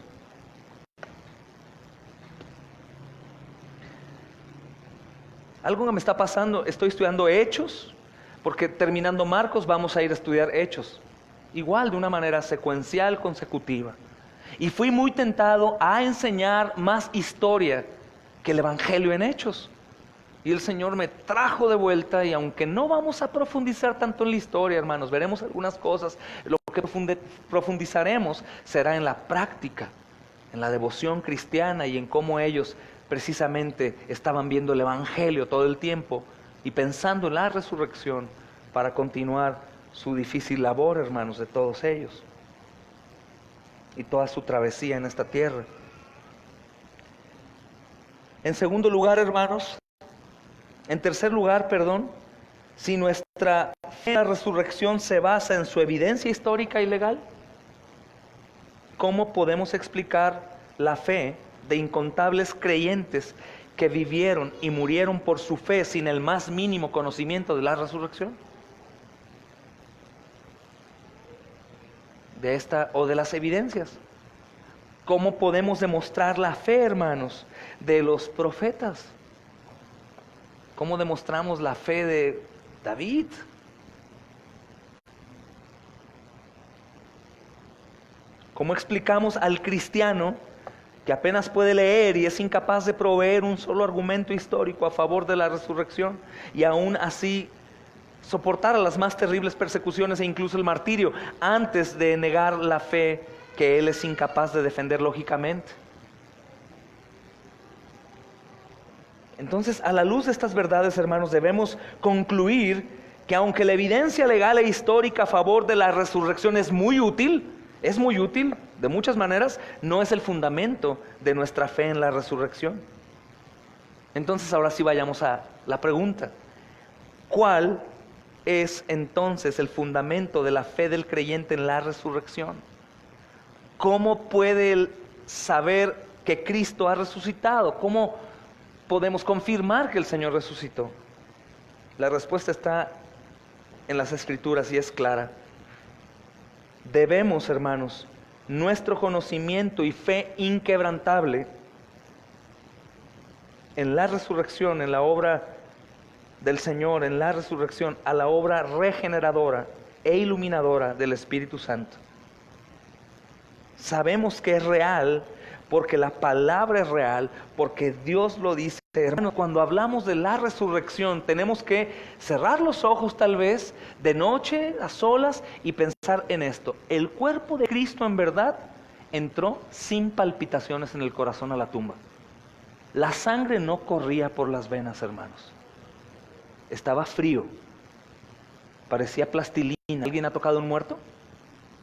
Algo que me está pasando, estoy estudiando Hechos, porque terminando Marcos vamos a ir a estudiar Hechos, igual de una manera secuencial, consecutiva. Y fui muy tentado a enseñar más historia que el evangelio en Hechos. Y el Señor me trajo de vuelta, y aunque no vamos a profundizar tanto en la historia, hermanos, veremos algunas cosas, lo que profundizaremos será en la práctica, en la devoción cristiana y en cómo ellos precisamente estaban viendo el evangelio todo el tiempo y pensando en la resurrección para continuar su difícil labor, hermanos, de todos ellos y toda su travesía en esta tierra. En segundo lugar, hermanos, en tercer lugar, perdón, si nuestra fe en la resurrección se basa en su evidencia histórica y legal, ¿cómo podemos explicar la fe de incontables creyentes que vivieron y murieron por su fe sin el más mínimo conocimiento de la resurrección? De esta o de las evidencias. ¿Cómo podemos demostrar la fe, hermanos, de los profetas? ¿Cómo demostramos la fe de David? ¿Cómo explicamos al cristiano que apenas puede leer y es incapaz de proveer un solo argumento histórico a favor de la resurrección, y aún así soportar las más terribles persecuciones e incluso el martirio, antes de negar la fe que él es incapaz de defender lógicamente? Entonces, a la luz de estas verdades, hermanos, debemos concluir que aunque la evidencia legal e histórica a favor de la resurrección es muy útil de muchas maneras, no es el fundamento de nuestra fe en la resurrección. Entonces, ahora sí vayamos a la pregunta: ¿cuál es entonces el fundamento de la fe del creyente en la resurrección? ¿Cómo puede él saber que Cristo ha resucitado? ¿Cómo podemos confirmar que el Señor resucitó? La respuesta está en las Escrituras y es clara. Debemos, hermanos, nuestro conocimiento y fe inquebrantable en la resurrección, en la obra del Señor, en la resurrección, a la obra regeneradora e iluminadora del Espíritu Santo. Sabemos que es real porque la palabra es real, porque Dios lo dice. Hermanos, cuando hablamos de la resurrección, tenemos que cerrar los ojos tal vez de noche a solas y pensar en esto: el cuerpo de Cristo en verdad entró sin palpitaciones en el corazón a la tumba. La sangre no corría por las venas, hermanos. Estaba frío, parecía plastilina. ¿Alguien ha tocado un muerto?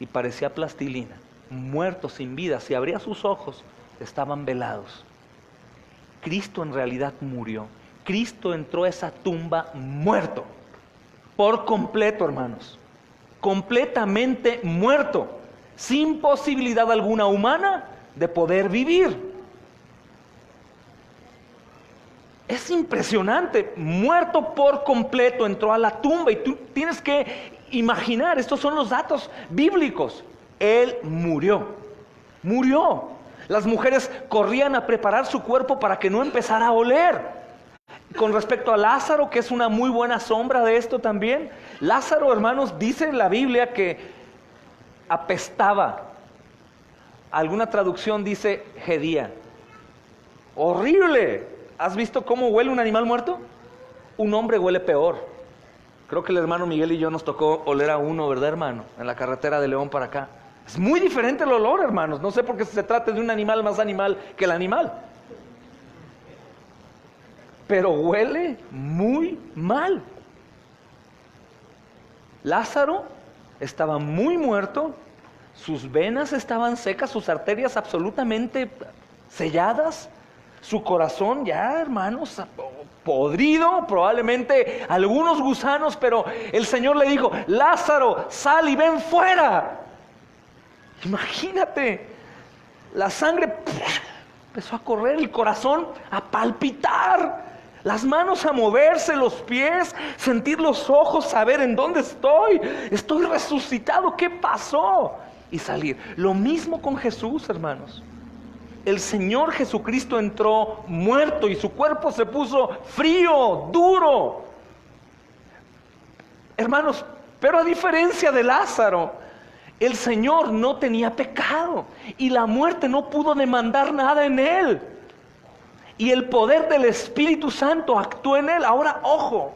Y parecía plastilina. muerto, sin vida. Si abría sus ojos, estaban velados. Cristo en realidad murió. Cristo entró a esa tumba muerto. Por completo, hermanos. Completamente muerto. Sin posibilidad alguna humana de poder vivir. Es impresionante, muerto por completo, entró a la tumba y tú tienes que imaginar, estos son los datos bíblicos. Él murió. Las mujeres corrían a preparar su cuerpo para que no empezara a oler. Con respecto a Lázaro, que es una muy buena sombra de esto también, Lázaro, hermanos, dice en la Biblia que apestaba. Alguna traducción dice hedía. Horrible. ¿Has visto cómo huele un animal muerto? Un hombre huele peor. Creo que el hermano Miguel y yo nos tocó oler a uno, ¿verdad, hermano? En la carretera de León para acá. Es muy diferente el olor, hermanos. No sé por qué se trata de un animal más animal que el animal. Pero huele muy mal. Lázaro estaba muy muerto. Sus venas estaban secas, sus arterias absolutamente selladas. Su corazón ya, hermanos, podrido, probablemente algunos gusanos, pero el Señor le dijo: Lázaro, sal y ven fuera. Imagínate, la sangre empezó a correr, el corazón a palpitar, las manos a moverse, los pies, sentir los ojos, saber en dónde estoy resucitado, ¿qué pasó? Y salir. Lo mismo con Jesús, hermanos. El Señor Jesucristo entró muerto y su cuerpo se puso frío, duro. Hermanos, pero a diferencia de Lázaro, el Señor no tenía pecado y la muerte no pudo demandar nada en él. Y el poder del Espíritu Santo actuó en él. Ahora, ojo,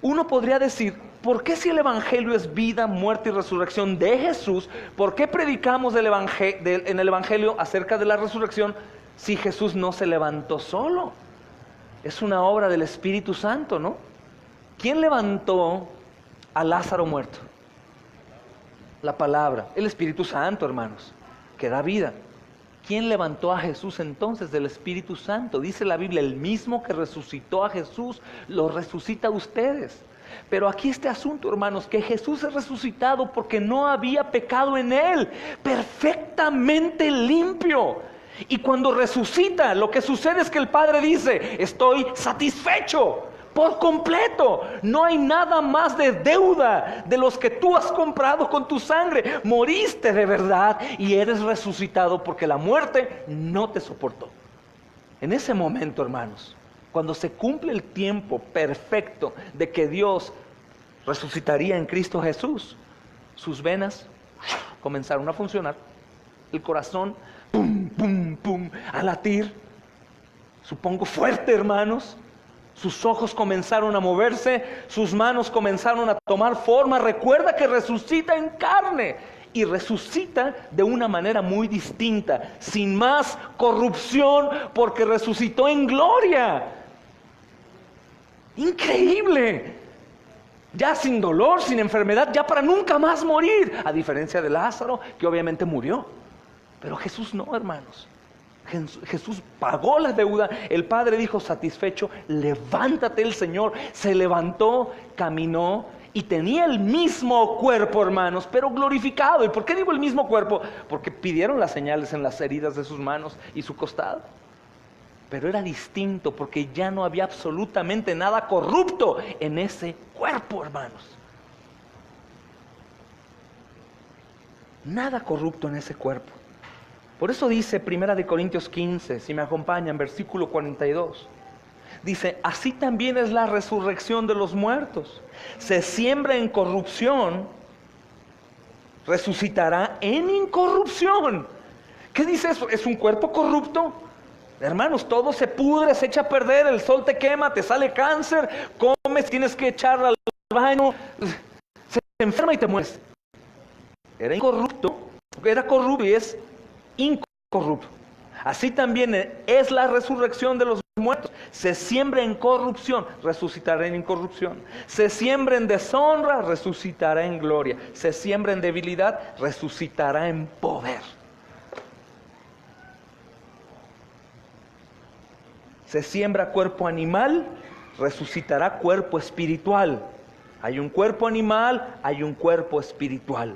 uno podría decir: ¿por qué si el Evangelio es vida, muerte y resurrección de Jesús, por qué predicamos en el Evangelio acerca de la resurrección si Jesús no se levantó solo? Es una obra del Espíritu Santo, ¿no? ¿Quién levantó a Lázaro muerto? La palabra, el Espíritu Santo, hermanos, que da vida. ¿Quién levantó a Jesús entonces? Del Espíritu Santo. Dice la Biblia: el mismo que resucitó a Jesús, lo resucita a ustedes. Pero aquí este asunto, hermanos, que Jesús es resucitado porque no había pecado en él, perfectamente limpio. Y cuando resucita, lo que sucede es que el Padre dice: estoy satisfecho por completo. No hay nada más de deuda de los que tú has comprado con tu sangre. Moriste de verdad y eres resucitado porque la muerte no te soportó. En ese momento, hermanos, cuando se cumple el tiempo perfecto de que Dios resucitaría en Cristo Jesús, sus venas comenzaron a funcionar, el corazón pum, pum, pum, a latir, supongo fuerte, hermanos. Sus ojos comenzaron a moverse, sus manos comenzaron a tomar forma. Recuerda que resucita en carne y resucita de una manera muy distinta, sin más corrupción, porque resucitó en gloria. Increíble. Ya sin dolor, sin enfermedad, ya para nunca más morir. A diferencia de Lázaro, que obviamente murió. Pero Jesús no, hermanos. Jesús pagó la deuda. El Padre dijo: satisfecho, levántate. El Señor se levantó, caminó y tenía el mismo cuerpo, hermanos, pero glorificado. ¿Y por qué digo el mismo cuerpo? Porque pidieron las señales en las heridas de sus manos y su costado. Pero era distinto porque ya no había absolutamente nada corrupto en ese cuerpo, hermanos. Nada corrupto en ese cuerpo. Por eso dice 1 Corintios 15, si me acompañan, versículo 42. Dice: así también es la resurrección de los muertos. Se siembra en corrupción, resucitará en incorrupción. ¿Qué dice eso? ¿Es un cuerpo corrupto? Hermanos, todo se pudre, se echa a perder, el sol te quema, te sale cáncer, comes, tienes que echar al baño, se enferma y te mueres. Era incorrupto, era corrupto y es incorrupto. Así también es la resurrección de los muertos. Se siembra en corrupción, resucitará en incorrupción. Se siembra en deshonra, resucitará en gloria. Se siembra en debilidad, resucitará en poder. Se siembra cuerpo animal, resucitará cuerpo espiritual. Hay un cuerpo animal, hay un cuerpo espiritual.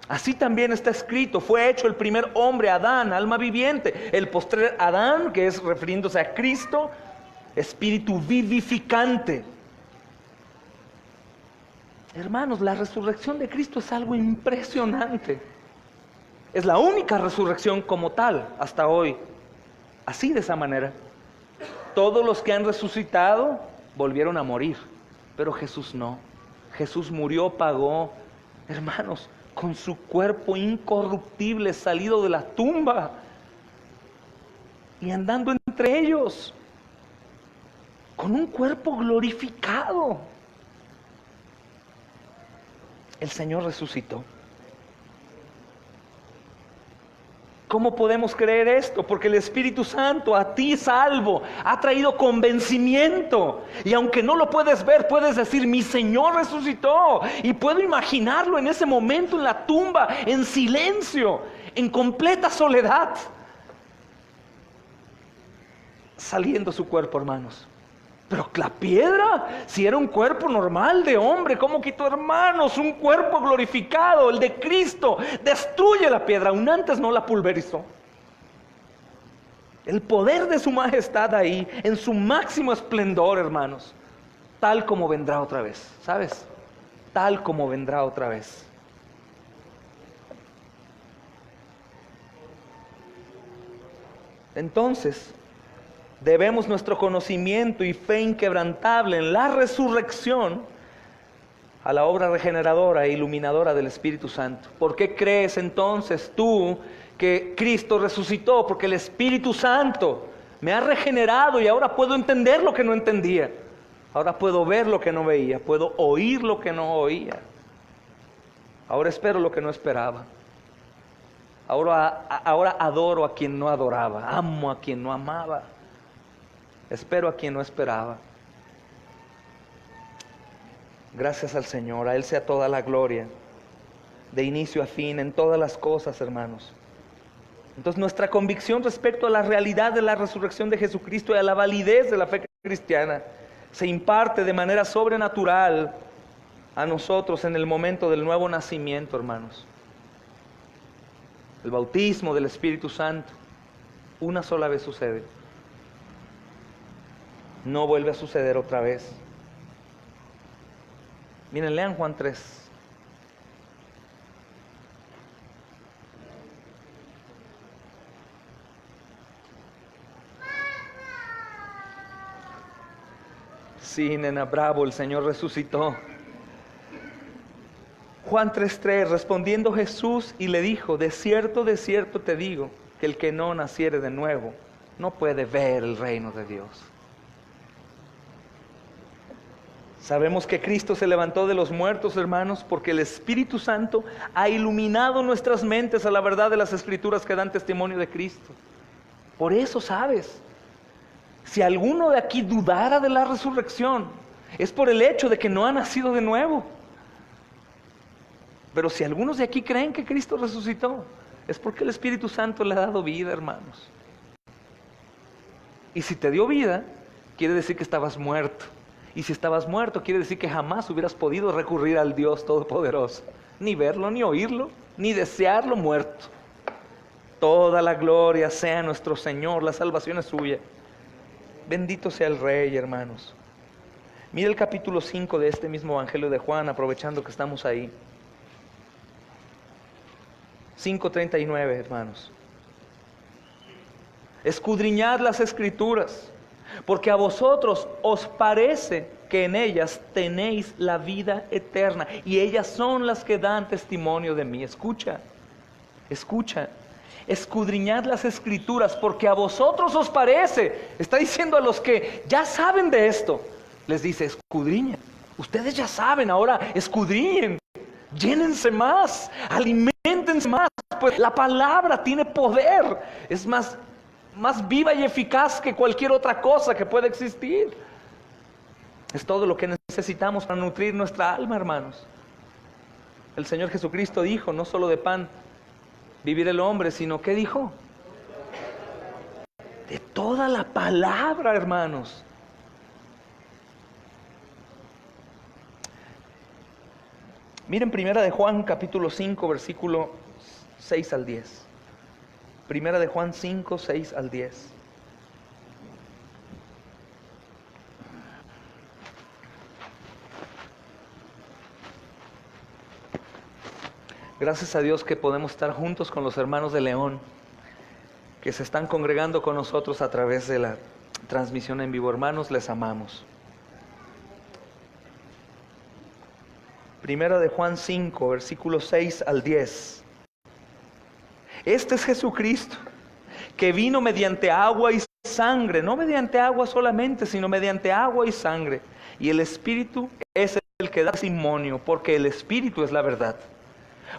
Así también está escrito, fue hecho el primer hombre, Adán, alma viviente. El postrer Adán, que es refiriéndose a Cristo, espíritu vivificante. Hermanos, la resurrección de Cristo es algo impresionante. Es la única resurrección como tal hasta hoy. Así, de esa manera. Todos los que han resucitado volvieron a morir, pero Jesús no. Jesús murió, pagó. Hermanos, con su cuerpo incorruptible salido de la tumba y andando entre ellos con un cuerpo glorificado. El Señor resucitó. ¿Cómo podemos creer esto? Porque el Espíritu Santo, a ti salvo, ha traído convencimiento. Y aunque no lo puedes ver, puedes decir, mi Señor resucitó. Y puedo imaginarlo en ese momento en la tumba, en silencio, en completa soledad. Saliendo su cuerpo, hermanos. Pero la piedra, si era un cuerpo normal de hombre, ¿cómo quitó, hermanos? Un cuerpo glorificado, el de Cristo, destruye la piedra, aún antes no la pulverizó. El poder de su majestad ahí, en su máximo esplendor, hermanos, tal como vendrá otra vez, ¿sabes? Tal como vendrá otra vez. Entonces, debemos nuestro conocimiento y fe inquebrantable en la resurrección a la obra regeneradora e iluminadora del Espíritu Santo. ¿Por qué crees entonces tú que Cristo resucitó? Porque el Espíritu Santo me ha regenerado y ahora puedo entender lo que no entendía. Ahora puedo ver lo que no veía, puedo oír lo que no oía. Ahora espero lo que no esperaba. Ahora adoro a quien no adoraba, amo a quien no amaba. Espero a quien no esperaba. Gracias al Señor, a Él sea toda la gloria, de inicio a fin, en todas las cosas, hermanos. Entonces nuestra convicción respecto a la realidad de la resurrección de Jesucristo y a la validez de la fe cristiana se imparte de manera sobrenatural a nosotros en el momento del nuevo nacimiento, hermanos. El bautismo del Espíritu Santo, una sola vez sucede. No vuelve a suceder otra vez. Miren, lean Juan 3. Sí, nena, bravo, el Señor resucitó. Juan 3:3, respondiendo Jesús y le dijo, de cierto te digo, que el que no naciere de nuevo, no puede ver el reino de Dios. Sabemos que Cristo se levantó de los muertos, hermanos, porque el Espíritu Santo ha iluminado nuestras mentes a la verdad de las Escrituras que dan testimonio de Cristo. Por eso, ¿sabes? Si alguno de aquí dudara de la resurrección, es por el hecho de que no ha nacido de nuevo. Pero si algunos de aquí creen que Cristo resucitó, es porque el Espíritu Santo le ha dado vida, hermanos. Y si te dio vida, quiere decir que estabas muerto. Y si estabas muerto, quiere decir que jamás hubieras podido recurrir al Dios Todopoderoso. Ni verlo, ni oírlo, ni desearlo muerto. Toda la gloria sea a nuestro Señor, la salvación es suya. Bendito sea el Rey, hermanos. Mira el capítulo 5 de este mismo Evangelio de Juan, aprovechando que estamos ahí. 5:39, hermanos. Escudriñad las Escrituras, porque a vosotros os parece que en ellas tenéis la vida eterna, y ellas son las que dan testimonio de mí. Escucha, escudriñad las Escrituras, porque a vosotros os parece. Está diciendo a los que ya saben de esto, les dice, escudriñen. Ustedes ya saben, ahora escudriñen, llénense más, aliméntense más, pues la palabra tiene poder. Es más, más viva y eficaz que cualquier otra cosa que pueda existir. Es todo lo que necesitamos para nutrir nuestra alma, hermanos. El Señor Jesucristo dijo, no solo de pan vivir el hombre, sino, ¿qué dijo? De toda la palabra, hermanos. Miren Primera de Juan, capítulo 5, versículo 6 al 10. Primera de Juan 5, 6 al 10. Gracias a Dios que podemos estar juntos con los hermanos de León, que se están congregando con nosotros a través de la transmisión en vivo. Hermanos, les amamos. Primera de Juan 5, versículos 6 al 10. Este es Jesucristo, que vino mediante agua y sangre, no mediante agua solamente, sino mediante agua y sangre. Y el Espíritu es el que da testimonio, porque el Espíritu es la verdad.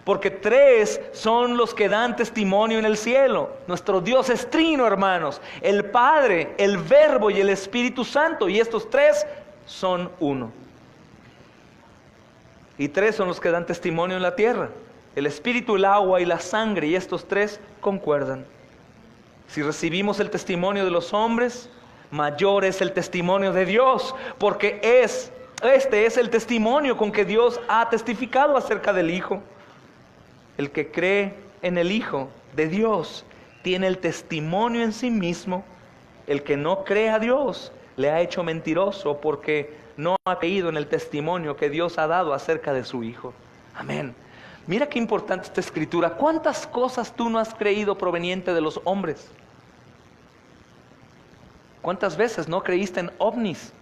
Porque tres son los que dan testimonio en el cielo. Nuestro Dios es trino, hermanos: el Padre, el Verbo y el Espíritu Santo. Y estos tres son uno. Y tres son los que dan testimonio en la tierra: el Espíritu, el agua y la sangre. Y estos tres concuerdan. Si recibimos el testimonio de los hombres, mayor es el testimonio de Dios, porque este es el testimonio con que Dios ha testificado acerca del Hijo. El que cree en el Hijo de Dios tiene el testimonio en sí mismo. El que no cree a Dios le ha hecho mentiroso, porque no ha creído en el testimonio que Dios ha dado acerca de su Hijo. Amén. Mira qué importante esta escritura. ¿Cuántas cosas tú no has creído proveniente de los hombres? ¿Cuántas veces no creíste en ovnis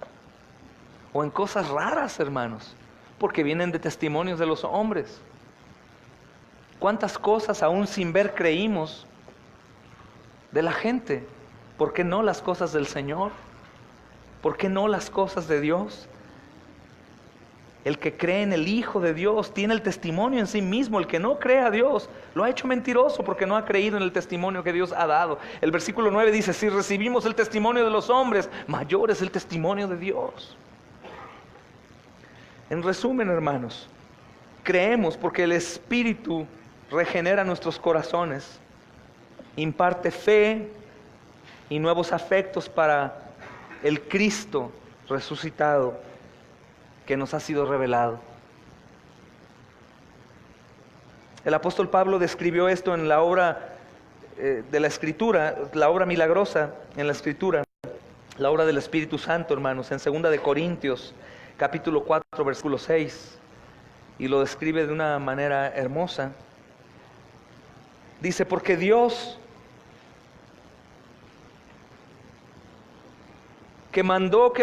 o en cosas raras, hermanos? Porque vienen de testimonios de los hombres. ¿Cuántas cosas aún sin ver creímos de la gente? ¿Por qué no las cosas del Señor? ¿Por qué no las cosas de Dios? El que cree en el Hijo de Dios tiene el testimonio en sí mismo. El que no cree a Dios lo ha hecho mentiroso, porque no ha creído en el testimonio que Dios ha dado. El versículo 9 dice: si recibimos el testimonio de los hombres, mayor es el testimonio de Dios. En resumen, hermanos, creemos porque el Espíritu regenera nuestros corazones, imparte fe y nuevos afectos para el Cristo resucitado que nos ha sido revelado. El apóstol Pablo describió esto en la obra de la Escritura, la obra milagrosa en la Escritura, la obra del Espíritu Santo, hermanos, en 2 de Corintios, capítulo 4, versículo 6, y lo describe de una manera hermosa. Dice: porque Dios, que mandó que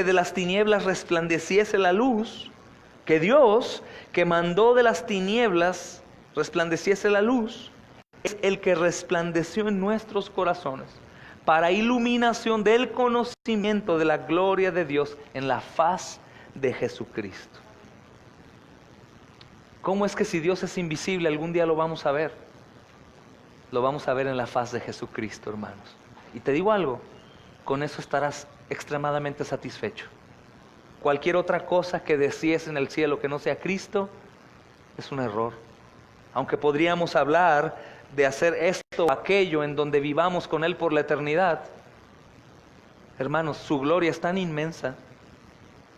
de las tinieblas resplandeciese la luz, que Dios, que mandó de las tinieblas resplandeciese la luz, es el que resplandeció en nuestros corazones para iluminación del conocimiento de la gloria de Dios en la faz de Jesucristo. ¿Cómo es que si Dios es invisible algún día lo vamos a ver? Lo vamos a ver en la faz de Jesucristo, hermanos. Y te digo algo, con eso estarás extremadamente satisfecho. Cualquier otra cosa que desees en el cielo que no sea Cristo es un error. Aunque podríamos hablar de hacer esto o aquello en donde vivamos con Él por la eternidad, hermanos, su gloria es tan inmensa,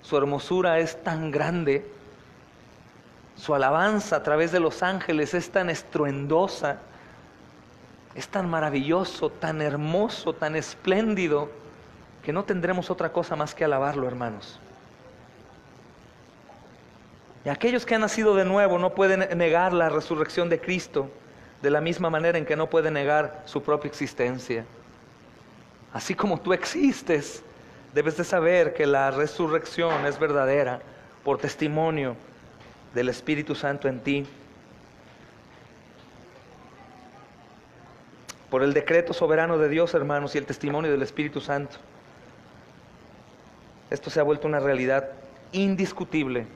su hermosura es tan grande, su alabanza a través de los ángeles es tan estruendosa, es tan maravilloso, tan hermoso, tan espléndido, que no tendremos otra cosa más que alabarlo, hermanos. Y aquellos que han nacido de nuevo no pueden negar la resurrección de Cristo, de la misma manera en que no pueden negar su propia existencia. Así como tú existes, debes de saber que la resurrección es verdadera por testimonio del Espíritu Santo en ti. Por el decreto soberano de Dios, hermanos, y el testimonio del Espíritu Santo. Esto se ha vuelto una realidad indiscutible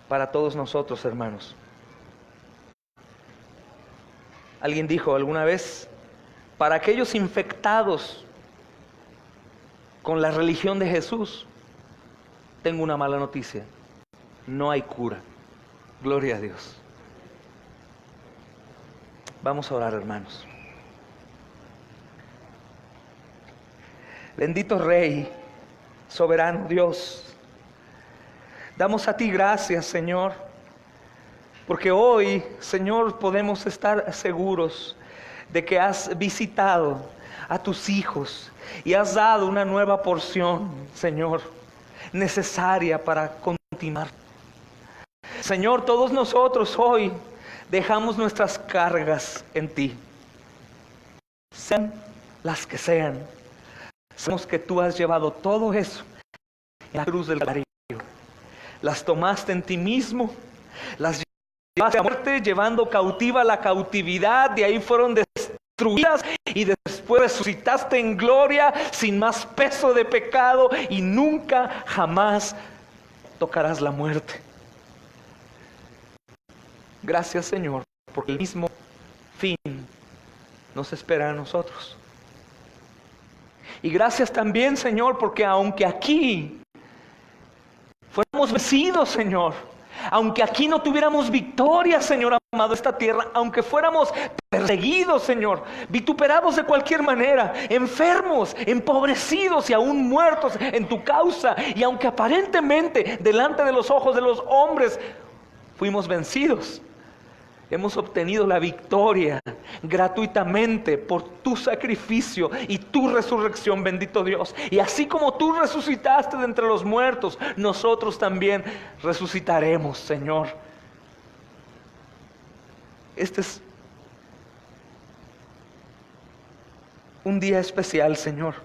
para todos nosotros, hermanos. Alguien dijo alguna vez, para aquellos infectados con la religión de Jesús, tengo una mala noticia: no hay cura. Gloria a Dios. Vamos a orar, hermanos. Bendito Rey, soberano Dios, damos a ti gracias, Señor, porque hoy, Señor, podemos estar seguros de que has visitado a tus hijos y has dado una nueva porción, Señor, necesaria para continuar. Señor, todos nosotros hoy dejamos nuestras cargas en ti, sean las que sean. Sabemos que tú has llevado todo eso en la cruz del Calvario. Las tomaste en ti mismo, las llevaste a muerte, llevando cautiva la cautividad, de ahí fueron destruidas y después resucitaste en gloria sin más peso de pecado y nunca jamás tocarás la muerte. Gracias, Señor, porque el mismo fin nos espera a nosotros. Y gracias también, Señor, porque aunque aquí fuéramos vencidos, Señor, aunque aquí no tuviéramos victoria, Señor amado, esta tierra, aunque fuéramos perseguidos, Señor, vituperados de cualquier manera, enfermos, empobrecidos y aún muertos en tu causa, y aunque aparentemente delante de los ojos de los hombres fuimos vencidos, hemos obtenido la victoria gratuitamente por tu sacrificio y tu resurrección, bendito Dios. Y así como tú resucitaste de entre los muertos, nosotros también resucitaremos, Señor. Este es un día especial, Señor,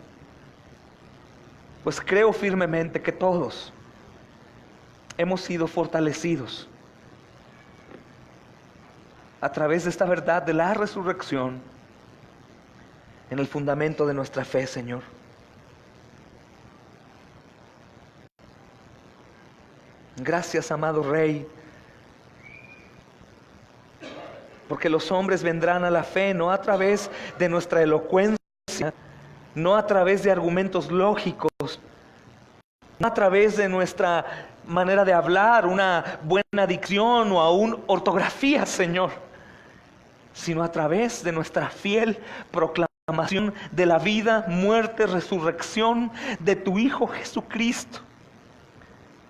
pues creo firmemente que todos hemos sido fortalecidos a través de esta verdad de la resurrección en el fundamento de nuestra fe, Señor. Gracias, amado Rey, porque los hombres vendrán a la fe no a través de nuestra elocuencia, no a través de argumentos lógicos, no a través de nuestra manera de hablar, una buena dicción o aún ortografía, Señor, sino a través de nuestra fiel proclamación de la vida, muerte, resurrección de tu Hijo Jesucristo,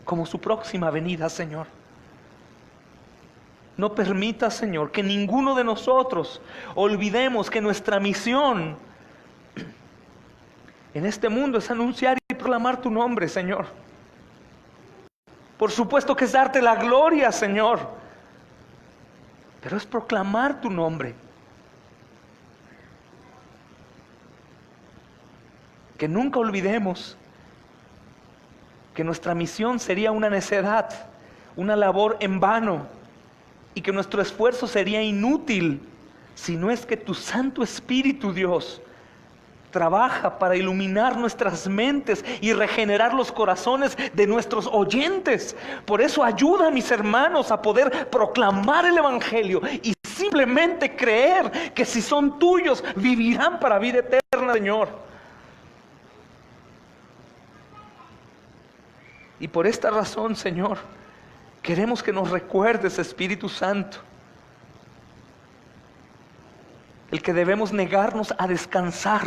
como su próxima venida, Señor. No permita, Señor, que ninguno de nosotros olvidemos que nuestra misión en este mundo es anunciar y proclamar tu nombre, Señor. Por supuesto que es darte la gloria, Señor, pero es proclamar tu nombre. Que nunca olvidemos que nuestra misión sería una necedad, una labor en vano, y que nuestro esfuerzo sería inútil si no es que tu Santo Espíritu, Dios, trabaja para iluminar nuestras mentes y regenerar los corazones de nuestros oyentes. Por eso ayuda a mis hermanos a poder proclamar el Evangelio y simplemente creer que si son tuyos vivirán para vida eterna, Señor. Y por esta razón, Señor, queremos que nos recuerdes, Espíritu Santo, el que debemos negarnos a descansar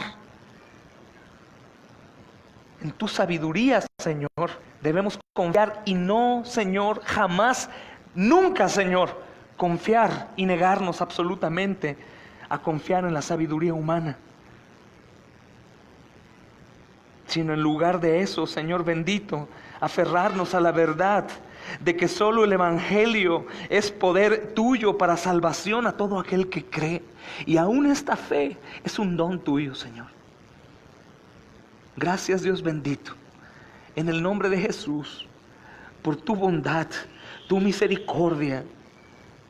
en tu sabiduría, Señor. Debemos confiar y no, Señor, jamás, nunca, Señor, confiar y negarnos absolutamente a confiar en la sabiduría humana, sino en lugar de eso, Señor bendito, aferrarnos a la verdad de que solo el Evangelio es poder tuyo para salvación a todo aquel que cree. Y aún esta fe es un don tuyo, Señor. Gracias, Dios bendito, en el nombre de Jesús, por tu bondad, tu misericordia,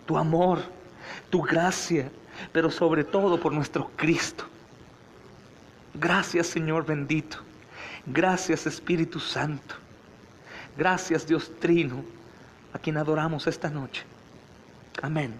tu amor, tu gracia, pero sobre todo por nuestro Cristo. Gracias, Señor bendito. Gracias, Espíritu Santo. Gracias, Dios Trino, a quien adoramos esta noche. Amén.